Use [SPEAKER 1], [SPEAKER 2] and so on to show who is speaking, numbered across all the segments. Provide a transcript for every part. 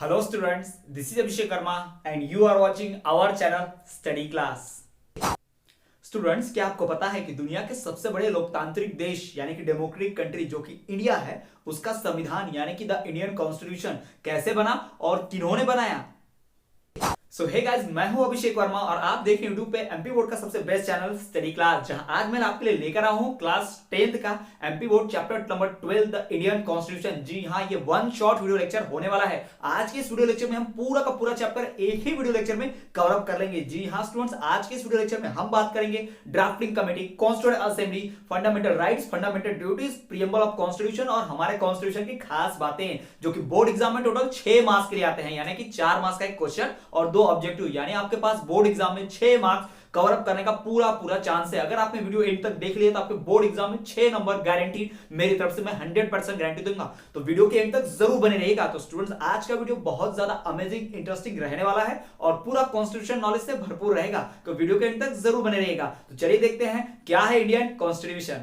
[SPEAKER 1] Hello students, this is Abhishek Karma and you are watching our channel Study Class. Students, क्या आपको पता है कि दुनिया के सबसे बड़े लोकतांत्रिक देश यानी कि डेमोक्रेटिक कंट्री जो कि इंडिया है, उसका संविधान यानी कि द इंडियन कॉन्स्टिट्यूशन कैसे बना और किन्होंने बनाया? सो हे गाइस, मैं हूं अभिषेक वर्मा और आप देख रहे हैं यूट्यूब पे एमपी बोर्ड का सबसे बेस्ट चैनल स्टडी क्लास, जहां आज मैं आपके लिए लेकर आया हूं क्लास 10th का MP board chapter number 12 the Indian constitution. जी हां, ये वन शॉर्ट वीडियो लेक्चर होने वाला है। आज के इस वीडियो लेक्चर में हम पूरा का पूरा चैप्टर एक ही वीडियो लेक्चर में कवर अप कर लेंगे। जी हां स्टूडेंट्स, आज के इस वीडियो लेक्चर में हम बात करेंगे drafting committee, constituent assembly, fundamental rights, fundamental duties, preamble of constitution और हमारे कॉन्स्टिट्यूशन की खास बातें जो कि बोर्ड एग्जाम में टोटल 6 मार्क्स के लिए आते हैं, यानी कि 4 मार्क्स का एक क्वेश्चन और 2 ऑब्जेक्टिव, यानी आपके पास बोर्ड एग्जाम में 6 मार्क्स कवर अप करने का पूरा चांस है। अगर आपने वीडियो एंड तक देख लिया तो आपके बोर्ड एग्जाम में 6 नंबर गारंटीड, मेरी तरफ से मैं 100% गारंटी दूंगा। तो वीडियो के एंड तक जरूर बने रहिएगा। तो स्टूडेंट्स, आज का वीडियो बहुत ज्यादा अमेजिंग, इंटरेस्टिंग रहने वाला है और पूरा कॉन्स्टिट्यूशन नॉलेज से भरपूर रहेगा। तो वीडियो के एंड तक जरूर बने रहिएगा। तो चलिए देखते हैं क्या है इंडियन कॉन्स्टिट्यूशन।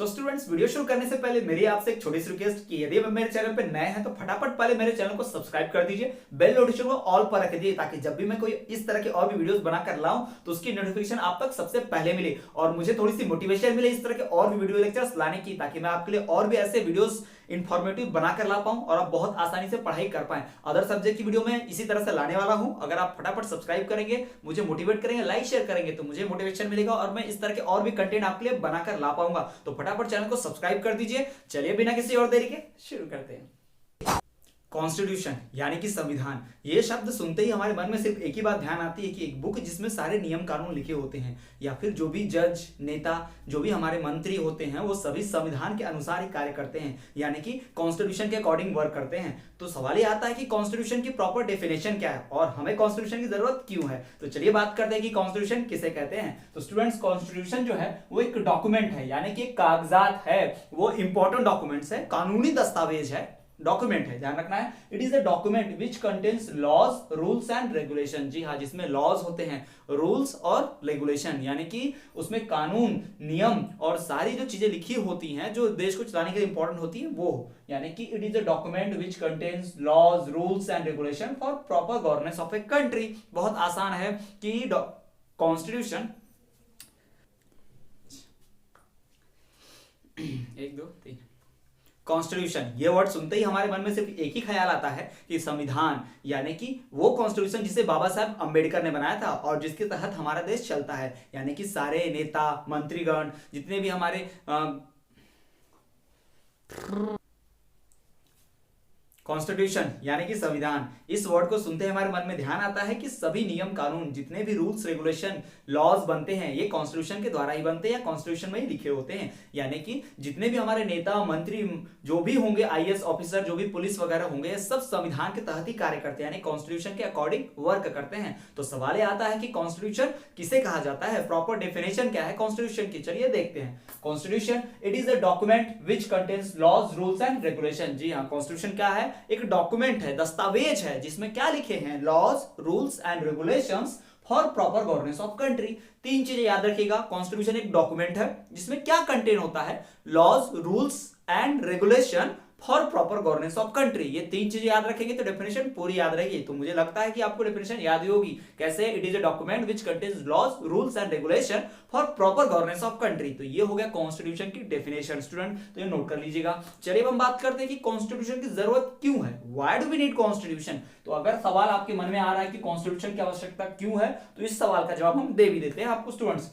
[SPEAKER 1] स्टूडेंट्स, वीडियो शुरू करने से पहले मेरी आपसे एक छोटी सी रिक्वेस्ट कि यदि आप मेरे चैनल पे नए हैं तो फटाफट पहले मेरे चैनल को सब्सक्राइब कर दीजिए, बेल नोटिफिकेशन को ऑल पर रख दीजिए, ताकि जब भी मैं कोई इस तरह के और भी वीडियोस बनाकर लाऊं तो उसकी नोटिफिकेशन आप तक सबसे पहले मिले और मुझे थोड़ी सी मोटिवेशन मिले इस तरह के और भी वीडियो लेक्चर्स लाने की, ताकि मैं आपके लिए और भी ऐसे वीडियोस इंफॉर्मेटिव बनाकर ला पाऊं और आप बहुत आसानी से पढ़ाई कर पाएं। अदर सब्जेक्ट की वीडियो में इसी तरह से लाने वाला हूं। अगर आप फटाफट सब्सक्राइब करेंगे, मुझे मोटिवेट करेंगे, लाइक शेयर करेंगे तो मुझे मोटिवेशन मिलेगा और मैं इस तरह के और भी कंटेंट आपके लिए बनाकर ला पाऊंगा। तो फटाफट चैनल को सब्सक्राइब कर दीजिए। चलिए बिना किसी और देरी के शुरू करते हैं। कॉन्स्टिट्यूशन यानी कि संविधान, ये शब्द सुनते ही हमारे मन में सिर्फ एक ही बात ध्यान आती है कि एक बुक जिसमें सारे नियम कानून लिखे होते हैं, या फिर जो भी जज, नेता, जो भी हमारे मंत्री होते हैं वो सभी संविधान के अनुसार ही कार्य करते हैं, यानी कि कॉन्स्टिट्यूशन के अकॉर्डिंग वर्क करते हैं। तो सवाल ये आता है कि कॉन्स्टिट्यूशन की प्रॉपर डेफिनेशन क्या है और हमें कॉन्स्टिट्यूशन की जरूरत क्यों है। तो चलिए बात करते हैं कि कॉन्स्टिट्यूशन किसे कहते हैं। तो स्टूडेंट्स, कॉन्स्टिट्यूशन जो है वो एक डॉक्यूमेंट है, यानी कि एक कागजात है, वो इंपॉर्टेंट डॉक्यूमेंट्स है, कानूनी दस्तावेज है, डॉक्यूमेंट है, ध्यान रखना है। It is a document which contains laws, rules and regulation. जी हाँ, जिसमें लॉज होते हैं, रूल्स और रेगुलेशन, यानी कि उसमें कानून, नियम और सारी जो चीजें लिखी होती हैं जो देश को चलाने के लिए इंपॉर्टेंट होती है वो, यानी कि it is a document which contains laws, rules and regulation for proper governance of a country. बहुत आसान है कि कॉन्स्टिट्यूशन 1 2 3 कॉन्स्टिट्यूशन, ये वर्ड सुनते ही हमारे मन में सिर्फ एक ही ख्याल आता है कि संविधान, यानी कि वो कॉन्स्टिट्यूशन जिसे बाबा साहब अंबेडकर ने बनाया था और जिसके तहत हमारा देश चलता है, यानी कि सारे नेता, मंत्रीगण, जितने भी हमारे कॉन्स्टिट्यूशन यानी कि संविधान, इस वर्ड को सुनते ही हमारे मन में ध्यान आता है कि सभी नियम कानून, जितने भी रूल्स, रेगुलेशन, लॉज बनते हैं ये कॉन्स्टिट्यूशन के द्वारा ही बनते हैं या कॉन्स्टिट्यूशन में ही लिखे होते हैं। यानी कि जितने भी हमारे नेता, मंत्री, जो भी होंगे, आईएएस ऑफिसर, जो भी पुलिस वगैरह होंगे, ये सब संविधान के तहत ही कार्य करते हैं, यानी कॉन्स्टिट्यूशन के अकॉर्डिंग वर्क करते हैं। तो सवाल आता है कि कॉन्स्टिट्यूशन किसे कहा जाता है, प्रॉपर डेफिनेशन क्या है कॉन्स्टिट्यूशन की। चलिए देखते हैं। Constitution, it is a document which contains laws, rules and regulation. जी हाँ, कॉन्स्टिट्यूशन क्या है, एक डॉक्यूमेंट है, दस्तावेज है, जिसमें क्या लिखे हैं, laws, rules and regulations for proper governance of country. 3 चीजें याद रखिएगा। कॉन्स्टिट्यूशन एक डॉक्यूमेंट है जिसमें क्या कंटेन होता है, laws, rules and regulation for proper governance of country. ये 3 चीजें याद रखेंगे तो डेफिनेशन पूरी याद रहेगी। तो मुझे लगता है कि आपको डेफिनेशन याद ही होगी। कैसे? It is a document which contains laws, rules and regulation for proper governance of country. तो ये हो गया कॉन्स्टिट्यूशन की डेफिनेशन स्टूडेंट, तो ये नोट कर लीजिएगा। चलिए हम बात करते हैं कि कॉन्स्टिट्यूशन की जरूरत क्यों है, why do we need constitution. तो अगर सवाल आपके मन में आ रहा है कि कॉन्स्टिट्यूशन की आवश्यकता क्यों है, तो इस सवाल का जवाब हम दे भी देते हैं आपको स्टूडेंट्स।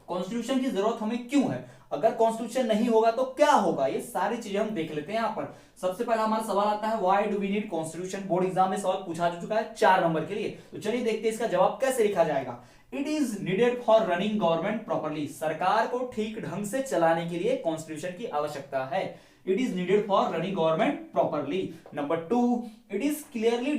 [SPEAKER 1] कॉन्स्टिट्यूशन की जरूरत हमें क्यों है, अगर कॉन्स्टिट्यूशन नहीं होगा तो क्या होगा, ये सारी चीजें हम देख लेते हैं यहाँ पर। सबसे पहला हमारा सवाल आता है, why do we need constitution. Board exam में सवाल पूछा जा चुका है 4 नंबर के लिए। तो चलिए देखते हैं इसका जवाब कैसे लिखा जाएगा। It is needed for running government properly. सरकार को ठीक ढंग से चलाने के लिए कॉन्स्टिट्यूशन की आवश्यकता है। It is needed for running government properly. Number 2, It clearly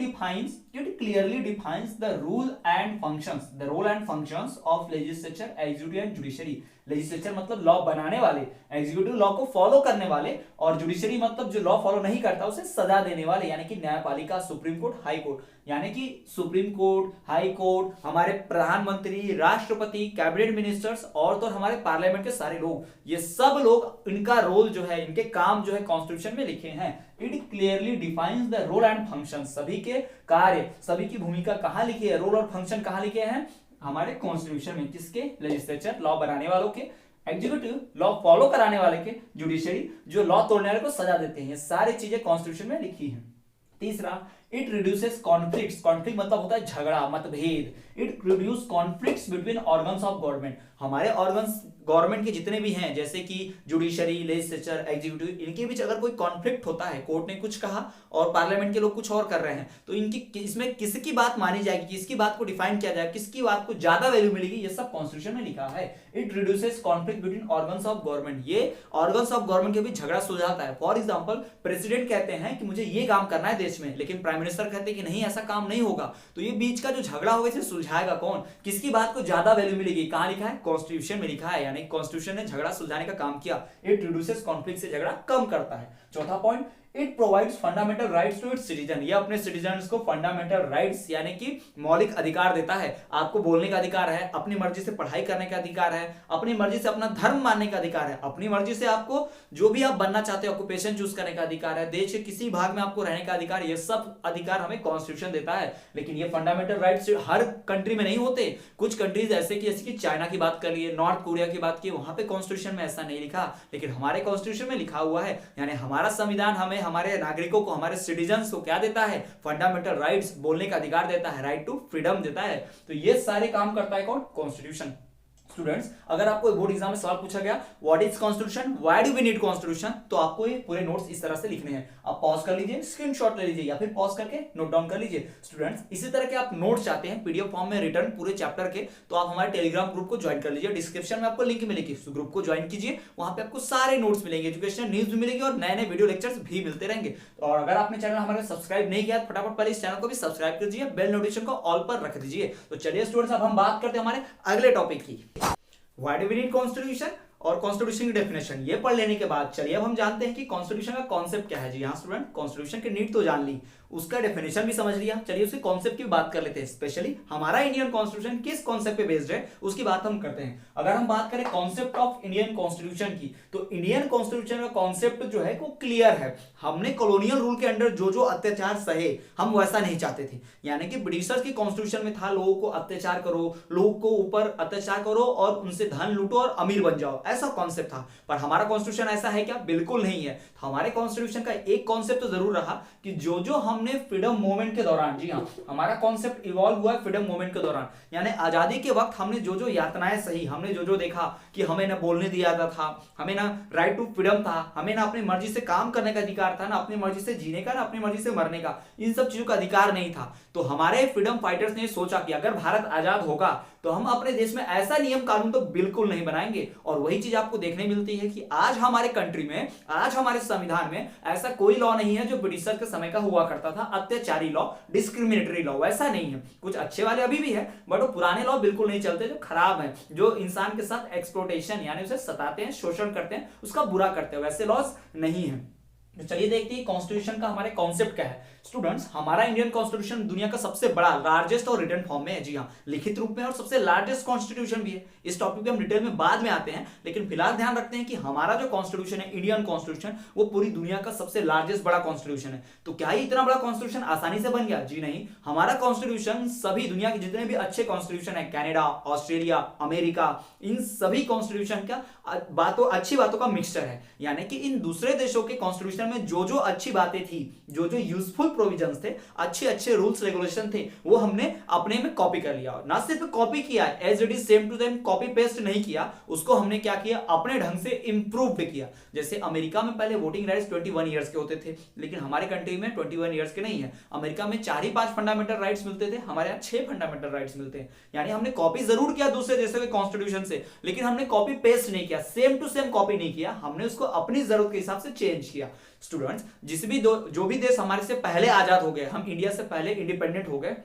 [SPEAKER 1] defines the role and functions of legislature, executive and judiciary. Legislature मतलब लॉ बनाने वाले, एग्जीक्यूटिव लॉ को फॉलो करने वाले, और जुडिशरी मतलब जो लॉ फॉलो नहीं करता उसे सजा देने वाले, यानी कि न्यायपालिका, सुप्रीम कोर्ट, हाई कोर्ट। यानी कि सुप्रीम कोर्ट, हाई कोर्ट, हमारे प्रधानमंत्री, राष्ट्रपति, कैबिनेट मिनिस्टर्स और तो हमारे पार्लियामेंट के सारे लोग, ये सब लोग, इनका रोल जो है, इनके काम जो है कॉन्स्टिट्यूशन में लिखे हैं। It clearly defines the role and function, सभी के कार्य, सभी की भूमिका कहां लिखी है, रोल और फंक्शन कहां लिखे हैं हमारे कॉन्स्टिट्यूशन में। किसके? लेजिस्लेचर लॉ बनाने वालों के, एग्जीक्यूटिव लॉ फॉलो कराने वाले के, जुडिशरी जो लॉ तोड़ने वाले को सजा देते हैं। ये सारी चीजें कॉन्स्टिट्यूशन में लिखी हैं। तीसरा, इट रिड्यूसेस कॉन्फ्लिक्ट्स, कॉन्फ्लिक्ट मतलब होता है झगड़ा, मतभेद। It reduce conflicts between organs of government, हमारे ऑर्गन्स गवर्नमेंट के जितने भी हैं, जैसे कि जुडिशरी, लेजिस्लेचर, एग्जीक्यूटिव, इनके बीच अगर कोई कॉन्फ्लिक्ट होता है, कोर्ट ने कुछ कहा और पार्लियामेंट के लोग कुछ और कर रहे हैं, तो इनकी इसमें किसकी बात मानी जाएगी, किसकी बात को डिफाइन किया जाएगा, किसकी बात को ज्यादा वैल्यू मिलेगी, ये सब कॉन्स्टिट्यूशन में लिखा है। It reduces conflict between organs of government, ये ऑर्गन्स ऑफ गवर्नमेंट के बीच झगड़ा सुलझाता है। फॉर एग्जाम्पल, प्रेसिडेंट कहते हैं कि मुझे ये काम करना है देश में, लेकिन प्राइम मिनिस्टर कहते हैं कि नहीं ऐसा काम नहीं होगा, तो ये बीच का जो झगड़ा होगा इसे सुलझाएगा कौन, किसकी बात को ज्यादा वैल्यू मिलेगी, कहां लिखा है? कॉन्स्टिट्यूशन में लिखा है, यानी कॉन्स्टिट्यूशन ने झगड़ा सुलझाने का काम किया। इट रिड्यूसेस कॉन्फ्लिक्ट से झगड़ा कम करता है। चौथा point, it provides fundamental rights to its citizen, ये अपने सिटीजन्स को फंडामेंटल राइट्स यानी कि मौलिक अधिकार देता है। आपको बोलने का अधिकार है, अपनी मर्जी से पढ़ाई करने का अधिकार है, अपनी मर्जी से अपना धर्म मानने का अधिकार है, अपनी मर्जी से आपको जो भी आप बनना चाहते हो ऑक्यूपेशन चूज करने का अधिकार है, देश के किसी भाग में आपको रहने का अधिकार, ये सब अधिकार हमें कॉन्स्टिट्यूशन देता है। लेकिन ये फंडामेंटल राइट्स हर कंट्री में नहीं होते। कुछ कंट्रीज ऐसे कि जैसे कि चाइना की बात कर लिए, नॉर्थ कोरिया की बात की, वहां पे कॉन्स्टिट्यूशन में ऐसा नहीं लिखा, लेकिन हमारे कॉन्स्टिट्यूशन में लिखा हुआ है। यानी हमारा संविधान हमें, हमारे नागरिकों को, हमारे सिटीजन्स को क्या देता है? फंडामेंटल राइट्स, बोलने का अधिकार देता है, राइट टू फ्रीडम देता है। तो ये सारे काम करता है कौन? कॉन्स्टिट्यूशन। स्टूडेंट्स, अगर आपको बोर्ड एग्जाम में सवाल पूछा गया what is constitution, why do we need constitution, तो आपको ये पूरे नोट्स इस तरह से लिखने हैं। आप पॉज कर लीजिए, स्क्रीनशॉट ले लीजिए, या फिर पॉज करके नोट डाउन कर लीजिए। स्टूडेंट्स, इसी तरह के आप नोट्स चाहते हैं पीडीएफ फॉर्म में रिटर्न पूरे चैप्टर के, तो आप हमारे टेलीग्राम ग्रुप को ज्वाइन कर लीजिए। डिस्क्रिप्शन में आपको लिंक मिलेगी, उस ग्रुप को ज्वाइन कीजिए, वहां पे आपको सारे नोट्स मिलेंगे, एजुकेशनल न्यूज भी मिलेगी और नए नए वीडियो लेक्चर्स भी मिलते रहेंगे। और अगर आपने चैनल हमारे सब्सक्राइब नहीं किया, फटाफट पहले इस चैनल को भी सब्सक्राइब कर दीजिए, बेल नोटिफिकेशन को ऑल पर रख दीजिए। तो चलिए स्टूडेंट्स, अब हम बात करते हैं हमारे अगले टॉपिक की, why do we need constitution और कॉन्स्टिट्यूशन की डेफिनेशन। ये पढ़ लेने के बाद चलिए अब हम जानते हैं कि कॉन्स्टिट्यूशन का कॉन्सेप्ट क्या है। जी हाँ स्टूडेंट, कॉन्स्टिट्यूशन की नीड तो जान ली, उसका डेफिनेशन भी समझ लिया, चलिए उसके कॉन्सेप्ट की बात कर लेते हैं। स्पेशली हमारा इंडियन कॉन्स्टिट्यूशन किस कॉन्सेप्ट पे बेस्ड है उसकी बात हम करते हैं। अगर हम बात करें कॉन्सेप्ट ऑफ इंडियन कॉन्स्टिट्यूशन की, तो इंडियन कॉन्स्टिट्यूशन का कॉन्सेप्ट जो है वो क्लियर है। हमने कॉलोनियल रूल के अंडर जो जो अत्याचार सहे, हम वैसा नहीं चाहते थे। यानी कि ब्रिटिशर्स की कॉन्स्टिट्यूशन में था लोगों को अत्याचार करो, लोगों को ऊपर अत्याचार करो और उनसे धन लूटो और अमीर बन जाओ, ऐसा कॉन्सेप्ट था। पर हमारा कॉन्स्टिट्यूशन ऐसा है क्या? बिल्कुल नहीं है। हमारे कॉन्स्टिट्यूशन का एक कॉन्सेप्ट तो जरूर रहा कि जो जो हमने फ्रीडम मूवमेंट के दौरान, जी हाँ, हमारा कॉन्सेप्ट इवॉल्व हुआ है फ्रीडम मूवमेंट के दौरान, यानी आजादी के वक्त हमने जो जो यातनाएं सही, हमने जो जो देखा कि हमें ना बोलने दिया जाता था, हमें ना राइट टू फ्रीडम था, हमें ना अपनी मर्जी से काम करने का अधिकार था, ना अपनी मर्जी से जीने का, ना अपनी मर्जी से मरने का, इन सब चीजों का अधिकार नहीं था। तो हमारे फ्रीडम फाइटर्स ने सोचा कि अगर भारत आजाद होगा तो हम अपने देश में ऐसा नियम कानून तो बिल्कुल नहीं बनाएंगे। और वही चीज आपको देखने मिलती है कि आज हमारे कंट्री में, आज हमारे संविधान में ऐसा कोई लॉ नहीं है जो ब्रिटिशर के समय का हुआ करता था, अत्याचारी लॉ, डिस्क्रिमिनेटरी लॉ, वैसा नहीं है। कुछ अच्छे वाले अभी भी है, बट वो पुराने लॉ बिल्कुल नहीं चलते, जो खराब है, जो इंसान के साथ एक्सप्लोटेशन यानी उसे सताते हैं, शोषण करते हैं, उसका बुरा करते हैं, वैसे लॉज नहीं है। तो चलिए देखते हैं कॉन्स्टिट्यूशन का हमारे कॉन्सेप्ट क्या है। स्टूडेंट्स, हमारा इंडियन कॉन्स्टिट्यूशन दुनिया का सबसे बड़ा, लार्जेस्ट और रिटन फॉर्म में है, जी हाँ, लिखित रूप में, और सबसे लार्जेस्ट कॉन्स्टिट्यूशन भी है। इस टॉपिक पे हम डिटेल में बाद में आते हैं, लेकिन फिलहाल ध्यान रखते हैं कि हमारा जो कॉन्स्टिट्यूशन है, इंडियन कॉन्स्टिट्यूशन, वो पूरी दुनिया का सबसे लार्जेस्ट बड़ा कॉन्स्टिट्यूशन है। तो क्या ये इतना बड़ा कॉन्स्टिट्यूशन आसानी से बन गया? जी नहीं। हमारा कॉन्स्टिट्यूशन सभी दुनिया के जितने भी अच्छे कॉन्स्टिट्यूशन है, कनाडा, ऑस्ट्रेलिया, अमेरिका, इन सभी कॉन्स्टिट्यूशन का अच्छी बातों का मिक्सचर है। यानी कि इन दूसरे देशों के कॉन्स्टिट्यूशन में जो जो अच्छी बातें थी, जो जो यूजफुल प्रोविजंस थे, अच्छे अच्छे रूल्स रेगुलेशन थे, वो हमने अपने में कॉपी कर लिया। ना सिर्फ कॉपी किया, as it is same to same copy paste नहीं किया, उसको हमने क्या किया, अपने ढंग से इंप्रूव भी किया। जैसे अमेरिका में पहले वोटिंग राइट्स 21 ईयर्स के होते थे, लेकिन हमारे कंट्री में 21 ईयर्स के नहीं है। अमेरिका में 4 ही 5 फंडामेंटल राइट्स मिलते थे, हमारे यहाँ 6 फंडामेंटल राइट्स मिलते हैं। यानी हमने कॉपी जरूर किया दूसरे देशों के कॉन्स्टिट्यूशन से, लेकिन हमने कॉपी पेस्ट नहीं किया, सेम टू सेम कॉपी नहीं किया, हमने उसको अपनी जरूरत के हिसाब से चेंज किया। स्टूडेंट्स, जो भी देश हमारे से पहले आजाद हो गए, हम इंडिया से पहले इंडिपेंडेंट हो गए,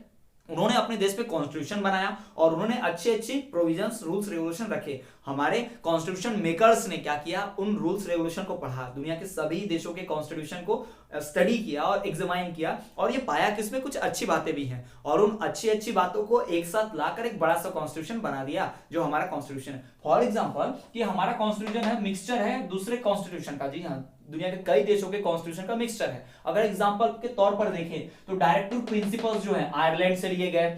[SPEAKER 1] उन्होंने अपने देश पे कॉन्स्टिट्यूशन बनाया और उन्होंने अच्छे अच्छे प्रोविजंस, रूल्स, रेगुलेशन रखे। हमारे कॉन्स्टिट्यूशन मेकर्स ने क्या किया, उन रूल्स रेगुलेशन को पढ़ा, दुनिया के सभी देशों के कॉन्स्टिट्यूशन को स्टडी किया और एग्जामाइन किया, और ये पाया कि इसमें कुछ अच्छी बातें भी हैं, और उन अच्छी अच्छी बातों को एक साथ लाकर एक बड़ा सा कॉन्स्टिट्यूशन बना दिया जो हमारा कॉन्स्टिट्यूशन है। फॉर एग्जाम्पल कि हमारा कॉन्स्टिट्यूशन है, मिक्सचर है दूसरे कॉन्स्टिट्यूशन का। जी हाँ, दुनिया के कई देशों के कॉन्स्टिट्यूशन का मिक्सचर है। अगर एग्जांपल के तौर पर देखें तो डायरेक्टिव प्रिंसिपल्स जो है आयरलैंड से लिए गए,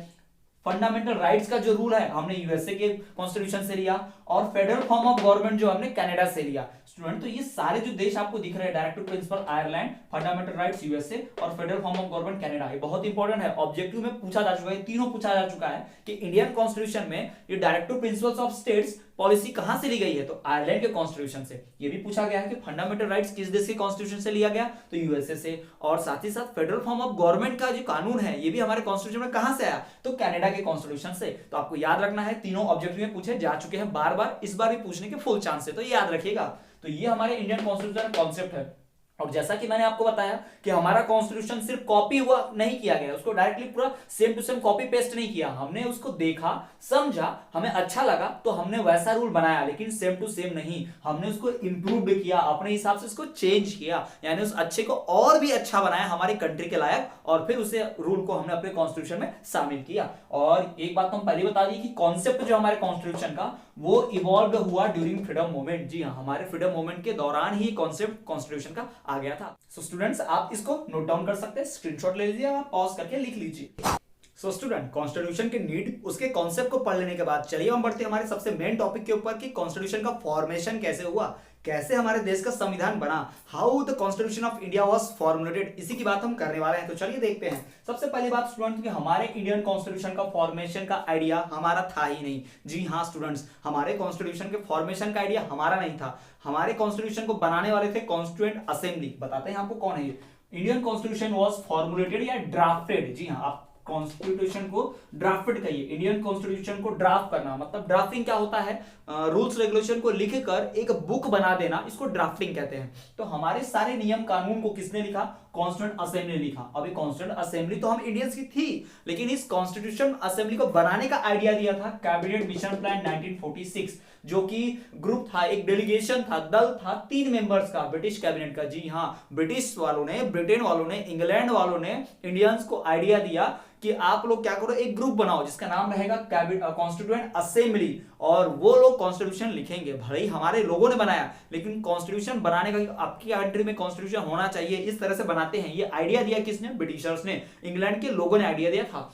[SPEAKER 1] फंडामेंटल राइट्स का जो रूल है हमने यूएसए के कॉन्स्टिट्यूशन से लिया, और फेडरल फॉर्म ऑफ गवर्नमेंट जो हमने कनाडा से लिया। स्टूडेंट, तो ये सारे जो देश आपको दिख रहे हैं, directive principle Ireland, fundamental rights USA और federal form of government Canada, ये बहुत इंपॉर्टेंट है, ऑब्जेक्टिव में पूछा जा चुका है, तीनों पूछा जा चुका है कि इंडियन कॉन्स्टिट्यूशन में ये directive principles of states policy कहां से ली गई है, तो आयरलैंड के कॉन्स्टिट्यूशन से। ये भी पूछा गया है कि फंडामेंटल राइट्स किस देश के कॉन्स्टिट्यूशन से लिया गया, तो यूएसए से, और साथ ही साथ फेडरल फॉर्म ऑफ गवर्नमेंट का जो कानून है ये भी हमारे कॉन्स्टिट्यूशन में कहां से आया, तो कनाडा के कॉन्स्टिट्यूशन से। तो आपको याद रखना है, तीनों ऑब्जेक्टिव में पूछे जा चुके हैं बार बार, इस बार भी पूछने के फुल चांस है, तो ये याद रखिएगा। तो ये हमारे इंडियन कॉन्स्टिट्यूशन कॉन्सेप्ट है। और जैसा कि मैंने आपको बताया कि हमारा कॉन्स्टिट्यूशन सिर्फ कॉपी हुआ नहीं किया गया, उसको डायरेक्टली पूरा same to same copy paste नहीं किया, हमने उसको देखा, समझा, हमें अच्छा लगा तो हमने वैसा रूल बनाया, लेकिन सेम टू सेम नहीं, हमने उसको इंप्रूव भी किया, अपने हिसाब से उसको चेंज किया, यानी उस अच्छे को और भी अच्छा बनाया हमारी कंट्री के लायक, और फिर उसे रूल को हमने अपने कॉन्स्टिट्यूशन में शामिल किया। और एक बात तो हम पहले बता दी कि कॉन्सेप्ट जो हमारे कॉन्स्टिट्यूशन का वो इवॉल्व हुआ ड्यूरिंग फ्रीडम मूवमेंट। जी हाँ, हमारे फ्रीडम मूवमेंट के दौरान ही कॉन्सेप्ट कॉन्स्टिट्यूशन का आ गया था। सो स्टूडेंट्स, आप इसको नोट डाउन कर सकते हैं, स्क्रीनशॉट ले लीजिए, आप पॉज करके लिख लीजिए। सो स्टूडेंट, कॉन्स्टिट्यूशन के नीड, उसके कॉन्सेप्ट को पढ़ लेने के बाद चलिए हम बढ़ते हैं हमारे सबसे मेन टॉपिक के ऊपर कि कॉन्स्टिट्यूशन का फॉर्मेशन कैसे हुआ, कैसे हमारे देश का संविधान बना, how the constitution of India was formulated, इसी की बात हम करने वाले हैं। तो चलिए देखते हैं। सबसे पहली बात स्टूडेंट कि हमारे इंडियन कॉन्स्टिट्यूशन का फॉर्मेशन का आइडिया हमारा था ही नहीं। जी हाँ स्टूडेंट्स, हमारे कॉन्स्टिट्यूशन के फॉर्मेशन का आइडिया हमारा नहीं था। हमारे कॉन्स्टिट्यूशन को बनाने वाले थे कॉन्स्टिट्यूएंट असेंबली। बताते हैं आपको कौन है ये। इंडियन कॉन्स्टिट्यूशन वाज फॉर्मुलेटेड या ड्राफ्टेड। जी हाँ, आप कॉन्स्टिट्यूशन को ड्राफ्टेड कहिए। इंडियन कॉन्स्टिट्यूशन को ड्राफ्ट करना मतलब ड्राफ्टिंग क्या होता है, रूल्स रेगुलेशन को लिखकर एक बुक बना देना, इसको ड्राफ्टिंग कहते हैं। तो हमारे सारे नियम कानून को किसने लिखा, कॉन्स्टिट्यूएंट असेंबली ने लिखा। अभी कॉन्स्टिट्यूएंट असेंबली तो हम इंडियंस की थी, लेकिन इस कॉन्स्टिट्यूशन असेंबली को बनाने का आइडिया दिया था कैबिनेट मिशन प्लान 1946, जो कि ग्रुप था, एक डेलीगेशन था, दल था 3 मेंबर्स का ब्रिटिश कैबिनेट का। जी हाँ, ब्रिटिश वालों ने, ब्रिटेन वालों ने, इंग्लैंड वालों ने इंडियंस को आइडिया दिया कि आप लोग क्या करो, एक ग्रुप बनाओ जिसका नाम रहेगा कॉन्स्टिट्यूएंट असेंबली, और वो लोग कॉन्स्टिट्यूशन लिखेंगे। भले ही हमारे लोगों ने बनाया, लेकिन कॉन्स्टिट्यूशन बनाने का आपकी कंट्री में कॉन्स्टिट्यूशन होना चाहिए, इस तरह से बनाते हैं। ये आइडिया दिया किसने, ब्रिटिशर्स ने, इंग्लैंड के लोगों ने आइडिया दिया था।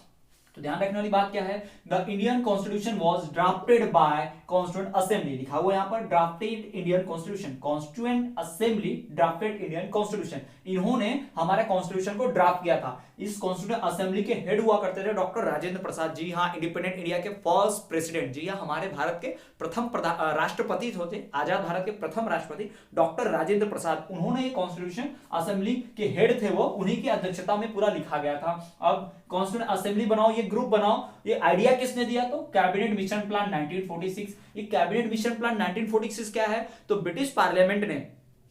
[SPEAKER 1] तो ध्यान रखने वाली बात क्या है, the Indian constitution was drafted bye constituent assembly, लिखा हुआ यहाँ पर drafted Indian constitution, constituent assembly drafted Indian constitution. इन्होंने हमारे कॉन्स्टिट्यूशन को ड्राफ्ट किया था। इस कॉन्स्टिट्यूएंट असेंबली के हेड हुआ करते थे डॉक्टर राजेंद्र प्रसाद। जी हाँ, इंडिपेंडेंट इंडिया के फर्स्ट प्रेसिडेंट। जी हाँ, हमारे भारत के प्रथम राष्ट्रपति होते, आजाद भारत के प्रथम राष्ट्रपति डॉक्टर राजेंद्र प्रसाद। उन्होंने ये कॉन्स्टिट्यूशन असेंबली के हेड थे, वो उन्हीं की अध्यक्षता में पूरा लिखा गया था। अब कॉन्स्टिट्यूएंट असेंबली बनाओ, ये ग्रुप बनाओ, ये आइडिया किसने दिया, तो कैबिनेट मिशन प्लान 1946। ये कैबिनेट मिशन प्लान 1946 क्या है, तो ब्रिटिश पार्लियामेंट ने,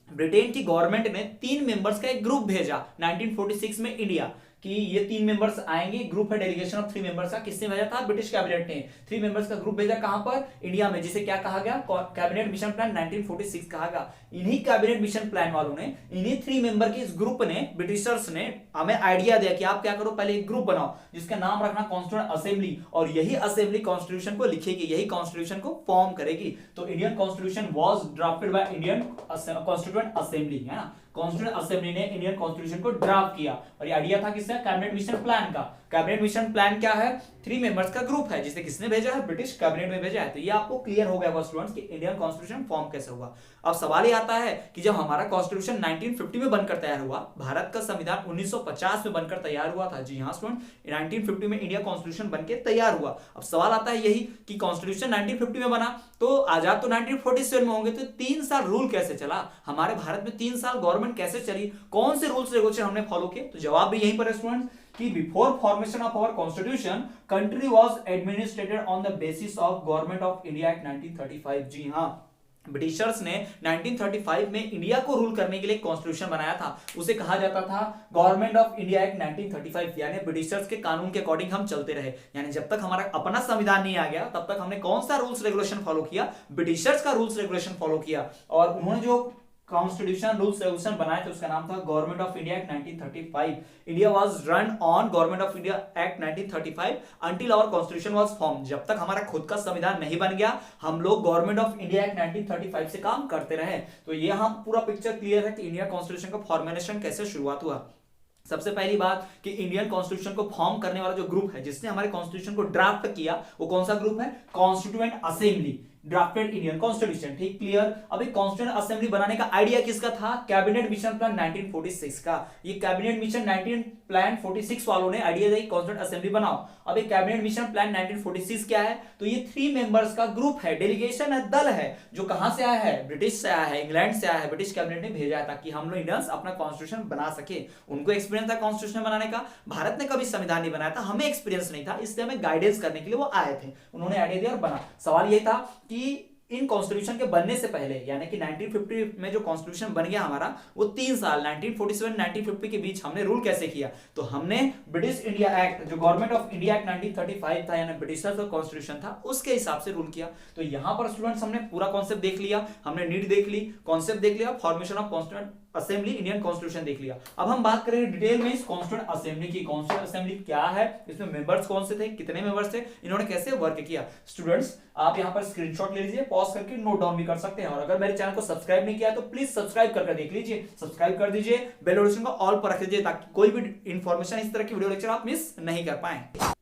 [SPEAKER 1] ब्रिटेन की गवर्नमेंट ने 3 मेंबर्स का एक ग्रुप भेजा 1946 में इंडिया कि ये 3 मेंबर्स आएंगे। ग्रुप है डेलीगेशन ऑफ 3 मेंबर्स का, किसने भेजा था, ब्रिटिश कैबिनेट ने 3 मेंबर्स का ग्रुप भेजा। कहां पर, इंडिया में, जिसे क्या कहा गया, कैबिनेट मिशन प्लान 1946 कहा गया। इन्हीं कैबिनेट मिशन प्लान वालों ने, इन्हीं 3 मेंबर के इस ग्रुप ने, ब्रिटिशर्स ने हमें आइडिया दिया कि आप क्या करो, पहले एक ग्रुप बनाओ जिसका नाम रखना कॉन्स्टिट्यूएंट असेंबली, और यही असेंबली कॉन्स्टिट्यूशन को लिखेगी, यही कॉन्स्टिट्यूशन को फॉर्म करेगी। तो Indian constitution was drafted by Indian constituent assembly, है ना। कॉन्स्टिट्यूएंट असेंबली ने इंडियन कॉन्स्टिट्यूशन को ड्राफ्ट किया, और ये आइडिया था किसका, कैबिनेट मिशन प्लान का। कैबिनेट मिशन प्लान क्या है, 3 मेंबर्स का ग्रुप है, जिसे किसने भेजा है, ब्रिटिश कैबिनेट में भेजा है। तो ये आपको क्लियर हो गया स्टूडेंट्स कि इंडियन कॉन्स्टिट्यूशन फॉर्म कैसे हुआ। अब सवाल ये आता है कि जब हमारा कॉन्स्टिट्यूशन 1950 में बनकर तैयार हुआ, भारत का संविधान 1950 में बनकर तैयार हुआ था। जी हाँ स्टूडेंट, 1950 में इंडिया कॉन्स्टिट्यूशन बनकर तैयार हुआ। अब सवाल आता है यही कि कॉन्स्टिट्यूशन 1950 में बना तो आजाद तो 1947 में होंगे, तो 3 साल रूल कैसे चला, हमारे भारत में 3 साल गवर्नमेंट कैसे चली, कौन से रूल्स रेगुलेशन हमने फॉलो किए। तो जवाब भी यहीं पर है स्टूडेंट्स कि before formation of our constitution country was administered on the basis of government of India act 1935। जी हाँ, ब्रिटिशर्स ने 1935 में इंडिया को रूल करने के लिए कॉन्स्टिट्यूशन बनाया था। उसे कहा जाता था गवर्नमेंट ऑफ इंडिया एक्ट 1935, यानी ब्रिटिशर्स के कानून के अकॉर्डिंग हम चलते रहे। यानी जब तक हमारा अपना संविधान नहीं आ गया तब तक हमने कौन सा रूल्स रेगुलेशन फॉलो किया? ब्रिटिशर्स का रूल्स रेगुलेशन फॉलो किया। और उन्होंने जो कॉन्स्टिट्यूशन रूल्स रेगुलेशन बनाए थे उसका नाम था government of India act 1935। India was run on government of India act 1935 until our constitution was form. जब तक हमारा खुद का संविधान नहीं बन गया हम लोग गवर्नमेंट ऑफ इंडिया एक्ट 1935 से काम करते रहे। तो ये हम पूरा पिक्चर क्लियर है कि इंडिया कॉन्स्टिट्यूशन का फॉर्मेशन कैसे शुरुआत हुआ। सबसे पहली बात कि इंडियन कॉन्स्टिट्यूशन को फॉर्म करने वाला जो ग्रुप है जिसने हमारे कॉन्स्टिट्यूशन को ड्राफ्ट किया वो कौन सा ग्रुप है? Constituent assembly drafted Indian constitution. ठीक, क्लियर। अभी कॉन्स्टिट्यूएंट असेंबली बनाने का आइडिया किसका था? कैबिनेट मिशन प्लान 1946 का। ये कैबिनेट मिशन 1946 वालों ने आइडिया दी कॉन्स्टिट्यूएंट असेंबली बनाओ। अब एक कैबिनेट मिशन प्लान 1946 क्या है? तो ये 3 मेंबर्स का ग्रुप है, डेलीगेशन है, दल है, जो कहां से आया है? ब्रिटिश से आया है, इंग्लैंड से आया है। ब्रिटिश कैबिनेट ने भेजा है ताकि हम लोग इंडियंस अपना कॉन्स्टिट्यूशन बना सके। उनको एक्सपीरियंस था कॉन्स्टिट्यूशन बनाने का, भारत ने कभी संविधान नहीं बनाया था, हमें एक्सपीरियंस नहीं था, इसलिए हमें गाइडेंस करने के लिए वो आए थे। उन्होंने आइडिया दिया और बना। सवाल यही था कि इन कॉन्स्टिट्यूशन के बनने से पहले यानी कि 1950 में जो कॉन्स्टिट्यूशन बन गया हमारा वो 3 साल 1947 1950 के बीच हमने रूल कैसे किया? तो हमने ब्रिटिश इंडिया एक्ट जो गवर्नमेंट ऑफ इंडिया एक्ट 1935 था यानी ब्रिटिशर्स का कॉन्स्टिट्यूशन था उसके हिसाब से रूल किया। तो यहां पर स्टूडेंट्स हमने पूरा कॉन्सेप्ट देख लिया, हमने नीड देख ली, कॉन्सेप्ट देख लिया, formation of constituent assembly, Indian constitution देख लिया। अब हम बात करेंगे डिटेल में इस कॉन्स्टिट्यूएंट असेंबली की। कॉन्स्टिट्यूएंट असेंबली क्या है, इसमें मेंबर्स कौन से थे, कितने मेंबर्स थे, इन्होंने कैसे वर्क किया। स्टूडेंट्स आप यहां पर स्क्रीनशॉट ले लीजिए, पॉज करके नोट डाउन भी कर सकते हैं। और अगर मेरे चैनल को सब्सक्राइब नहीं किया तो प्लीज सब्सक्राइब करके देख लीजिए, सब्सक्राइब कर दीजिए, बेल नोटिफिकेशन को ऑल पर रख दीजिए ताकि कोई भी इंफॉर्मेशन इस तरह की वीडियो लेक्चर आप मिस नहीं कर पाए।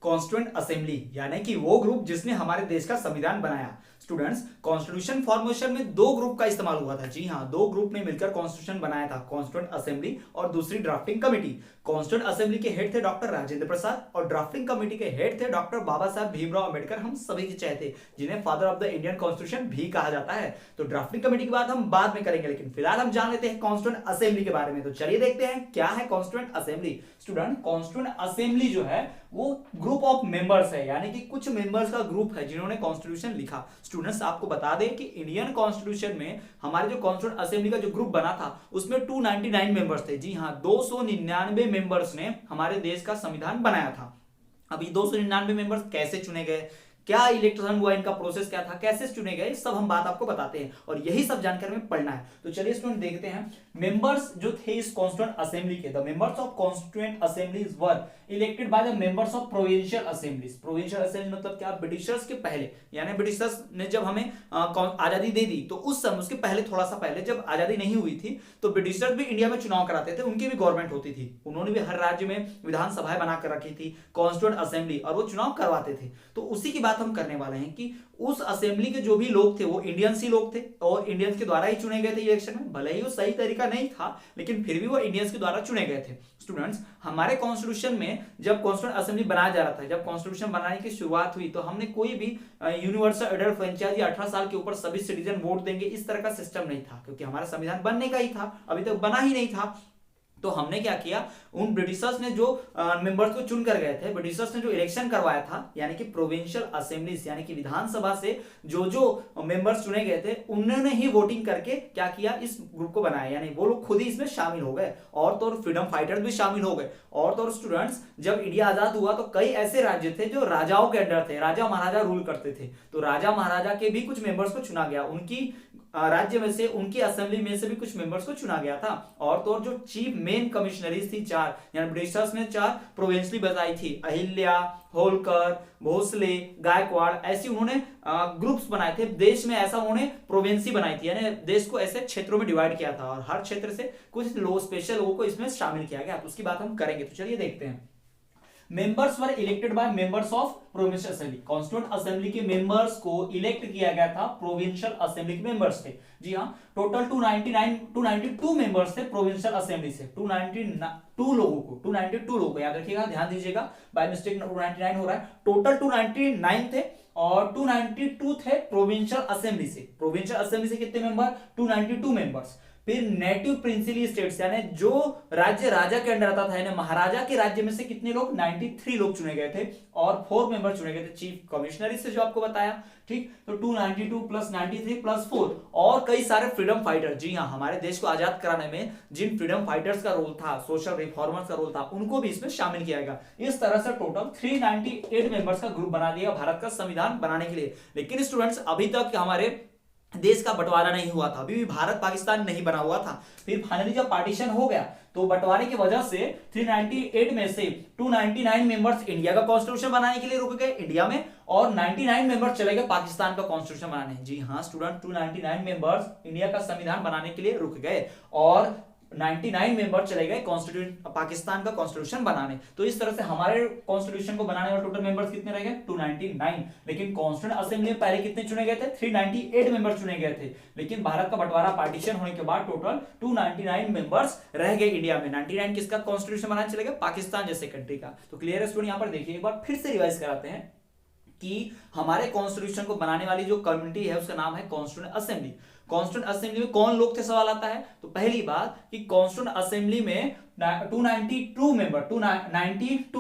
[SPEAKER 1] कॉन्स्टिट्यूएंट असेंबली यानी कि वो ग्रुप जिसने हमारे देश का संविधान बनाया। स्टूडेंट्स कॉन्स्टिट्यूशन फॉर्मेशन में 2 ग्रुप का इस्तेमाल हुआ था। जी हां, 2 ग्रुप ने मिलकर कॉन्स्टिट्यूशन बनाया था, कॉन्स्टिट्यूएंट असेंबली और दूसरी ड्राफ्टिंग कमेटी। कॉन्स्टिट्यूएंट असेंबली के हेड थे डॉक्टर राजेंद्र प्रसाद और ड्राफ्टिंग कमेटी के हेड थे डॉक्टर बाबा साहब भीमराव अंबेडकर, हम सभी के चहेते, जिन्हें father of the Indian constitution भी कहा जाता है। तो ड्राफ्टिंग कमेटी की बात हम बाद में करेंगे, लेकिन फिलहाल हम जान लेते हैं कॉन्स्टिट्यूएंट असेंबली के बारे में। तो चलिए देखते हैं क्या है constituent assembly. Student constituent assembly जो है वो ग्रुप ऑफ मेंबर्स है, यानी कि कुछ मेंबर्स का ग्रुप है जिन्होंने कॉन्स्टिट्यूशन लिखा। स्टूडेंट्स आपको बता दें कि इंडियन कॉन्स्टिट्यूशन में हमारे जो कॉन्स्टिट्यूएंट असेंबली का जो ग्रुप बना था उसमें 299 मेंबर्स थे। जी हां, 299 मेंबर्स ने हमारे देश का संविधान बनाया था। अब ये 299 मेंबर्स कैसे चुने गए, क्या इलेक्शन हुआ, इनका प्रोसेस क्या था, कैसे चुने गए, सब हम बात आपको बताते हैं और यही सब जानकारी में पढ़ना है। तो चलिए स्टूडेंट देखते हैं मेंबर्स जो थे इस कॉन्स्टिट्यूएंट असेंबली के। The members of constituent assemblies were elected by the members of provincial assemblies. Provincial assembly मतलब क्या? ब्रिटिशर्स के पहले, यानी ब्रिटिशर्स ने जब हमें आजादी दे दी तो उस समय, उसके पहले, थोड़ा सा पहले जब आजादी नहीं हुई थी तो ब्रिटिशर्स भी इंडिया में चुनाव कराते थे, उनकी भी गवर्नमेंट होती थी, उन्होंने भी हर राज्य में विधानसभाएं बनाकर रखी थी, कॉन्स्टिट्यूएंट असेंबली, और वो चुनाव करवाते थे। तो उसी की बात हम करने वाले हैं कि उस असेंबली के जो भी लोग थे वो इंडियंस ही लोग थे और इंडियंस के द्वारा ही चुने गए थे इलेक्शन में। भले ही वो सही तरीका नहीं था लेकिन फिर भी वो इंडियंस के द्वारा चुने गए थे। स्टूडेंट्स हमारे कॉन्स्टिट्यूशन में जब कॉन्स्टिट्यूएंट असेंबली बनाया जा रहा था, जब कॉन्स्टिट्यूशन बनाने की शुरुआत हुई तो हमने कोई भी यूनिवर्सल एडल्ट फ्रेंचाइज 18 साल के ऊपर सभी सिटीजन वोट देंगे इस तरह का सिस्टम नहीं था, क्योंकि हमारा संविधान बनने का ही था, अभी तक बना ही नहीं था। तो हमने क्या किया, उन ब्रिटिशर्स ने जो मेंबर्स को चुन कर गए थे, ब्रिटिशर्स ने जो इलेक्शन करवाया था, यानी कि प्रोविंशियल असेंबलीज यानी कि विधानसभा से जो जो मेंबर्स चुने गए थे उन्होंने ही वोटिंग करके क्या किया, इस ग्रुप को बनाया, यानी वो लोग खुद ही इसमें शामिल हो गए और तो फ्रीडम फाइटर्स भी शामिल हो गए। और तो स्टूडेंट्स जब इंडिया आजाद हुआ तो कई ऐसे राज्य थे जो राजाओं के अंडर थे, राजा महाराजा रूल करते थे, तो राजा महाराजा के भी कुछ मेंबर्स को चुना गया, उनकी राज्य में से, उनकी असेंबली में से भी कुछ मेंबर्स को चुना गया था। और तो जो चीफ मेन कमिश्नरीज थी 4, यानी ब्रिटिशर्स ने 4 प्रोविंसली बताई थी, अहिल्या, होलकर, भोसले, गायकवाड़, ऐसी उन्होंने ग्रुप्स बनाए थे देश में, ऐसा उन्होंने प्रोविंसी बनाई थी, यानी देश को ऐसे क्षेत्रों में डिवाइड किया था और हर क्षेत्र से कुछ स्पेशल लोगों को इसमें शामिल किया गया। तो उसकी बात हम करेंगे, तो चलिए देखते हैं। Members were elected by members of provincial assembly. Constituent assembly के मेंबर्स को इलेक्ट किया गया था, प्रोविंशियल असेंबली के मेंबर्स थे। जी हां, टोटल 292 मेंबर्स थे प्रोविंशियल असेंबली से। 292 लोगों को याद रखिएगा, ध्यान दीजिएगा, बाय मिस्टेक 299 हो रहा है, टोटल 299 थे और 292 थे प्रोविंशियल असेंबली से। प्रोविंशियल असेंबली से कितने मेंबर? 292 मेंबर्स। फिर नेटिव प्रिंसिली स्टेट्स यानी जो राज्य राजा के अंडर आता था, यानी महाराजा के राज्य में से कितने लोग, 93 लोग चुने गए थे और 4 मेंबर चुने गए थे चीफ कमिश्नरी से, जो आपको बताया। ठीक, तो 292 प्लस 93 प्लस 4 और कई सारे फ्रीडम फाइटर। जी हाँ, हमारे देश को आजाद कराने में जिन फ्रीडम फाइटर्स का रोल था, सोशल रिफॉर्मर्स का रोल था, उनको भी इसमें शामिल किया गया। इस तरह से टोटल 398 मेंबर्स का ग्रुप बना दिया भारत का संविधान बनाने के लिए। लेकिन स्टूडेंट्स, अभी तक हमारे देश का बंटवारा नहीं हुआ था, अभी भी भारत पाकिस्तान नहीं बना हुआ था। फिर फाइनली जब पार्टीशन हो गया तो बंटवारे की वजह से 398 में से 299 मेंबर्स इंडिया का कॉन्स्टिट्यूशन बनाने के लिए रुक गए इंडिया में, और 99 मेंबर्स चले गए पाकिस्तान का कॉन्स्टिट्यूशन बनाने। जी हाँ स्टूडेंट, 299 मेंबर्स इंडिया का संविधान बनाने के लिए रुक गए और 99 मेंबर चले गए कॉन्स्टिट्यूशन पाकिस्तान का कॉन्स्टिट्यूशन बनाने। तो इस तरह से हमारे कॉन्स्टिट्यूशन को बनाने वाले टोटल मेंबर्स कितने रह गए, 299। लेकिन कॉन्स्टिट्यूंट असेंबली में पहले कितने चुने गए थे, 398 मेंबर चुने गए थे। लेकिन भारत का बंटवारा पार्टीशन होने के बाद टोटल 299 मेंबर्स रह गए इंडिया में। 99 किसका कॉन्स्टिट्यूशन बनाने चले गए, पाकिस्तान जैसे कंट्री का। तो क्लियर है स्टूडेंट, यहां पर देखिए एक बार फिर से रिवाइज कराते हैं कि हमारे कॉन्स्टिट्यूशन को बनाने वाली जो कम्युनिटी है उसका नाम है कॉन्स्टिट्यूंट असेंबली। कॉन्स्टिट्यूंट असेंबली में कौन लोग थे, सवाल आता है। तो पहली बात कि कॉन्स्टिट्यूंट असेंबली में 292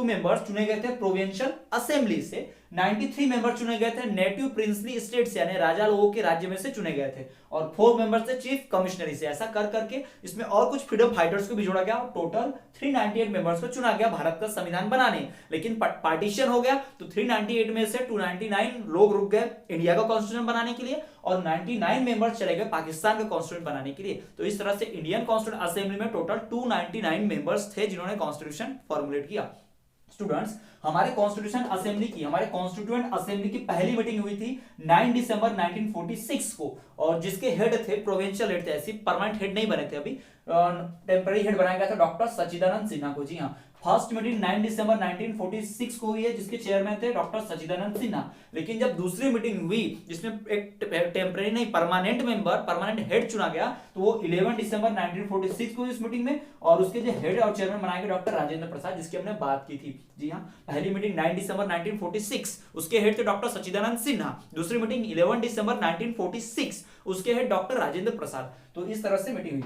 [SPEAKER 1] मेंबर्स चुने गए थे प्रोविंशियल असेंबली से, 93 मेंबर चुने गए थे नेटिव प्रिंसली स्टेट्स यानी राजा लोगों के राज्य में से चुने गए थे, और 4 मेंबर्स थे चीफ कमिश्नरी से। ऐसा कर करके इसमें और कुछ फ्रीडम फाइटर्स को भी जोड़ा गया, टोटल 398 मेंबर्स को चुना गया भारत का संविधान बनाने। लेकिन पार्टीशन हो गया तो 398 में से 299 लोग रुक गए इंडिया का कॉन्स्टिट्यूशन बनाने के लिए और 99 मेंबर्स चले गए पाकिस्तान का कॉन्स्टिट्यूशन बनाने के लिए। तो इस तरह से इंडियन कॉन्स्टिट्यूशन असेंबली में टोटल 299 मेंबर्स थे जिन्होंने कॉन्स्टिट्यूशन फॉर्मुलेट किया। स्टूडेंट्स, हमारे कॉन्स्टिट्यूशन असेंबली की, हमारे कॉन्स्टिट्यूएंट असेंबली की पहली मीटिंग हुई थी 9 दिसंबर 1946 को, और जिसके हेड थे प्रोविंशियल हेड थे, ऐसी परमानेंट हेड नहीं बने थे, अभी टेम्पररी हेड बनाया गया था डॉक्टर सच्चिदानंद सिन्हा को। जी हाँ, फर्स्ट मीटिंग 9 दिसंबर 1946 को हुई है जिसके चेयरमैन थे डॉक्टर सच्चिदानंद सिन्हा। लेकिन जब दूसरी मीटिंग हुई जिसमें एक टेम्पररी नहीं परमानेंट मेंबर, परमानेंट हेड चुना गया, तो वो 11 दिसंबर 1946 को इस मीटिंग में, और उसके जो हेड और चेयरमैन बनाए गए डॉक्टर राजेंद्र प्रसाद, जिसकी हमने बात की थी। जी हाँ, पहली मीटिंग 9 दिसंबर 1946, उसके हेड थे डॉक्टर सच्चिदानंद सिन्हा। दूसरी मीटिंग 11 दिसंबर 1946, उसके हेड डॉक्टर राजेंद्र प्रसाद। तो इस तरह से मीटिंग हुई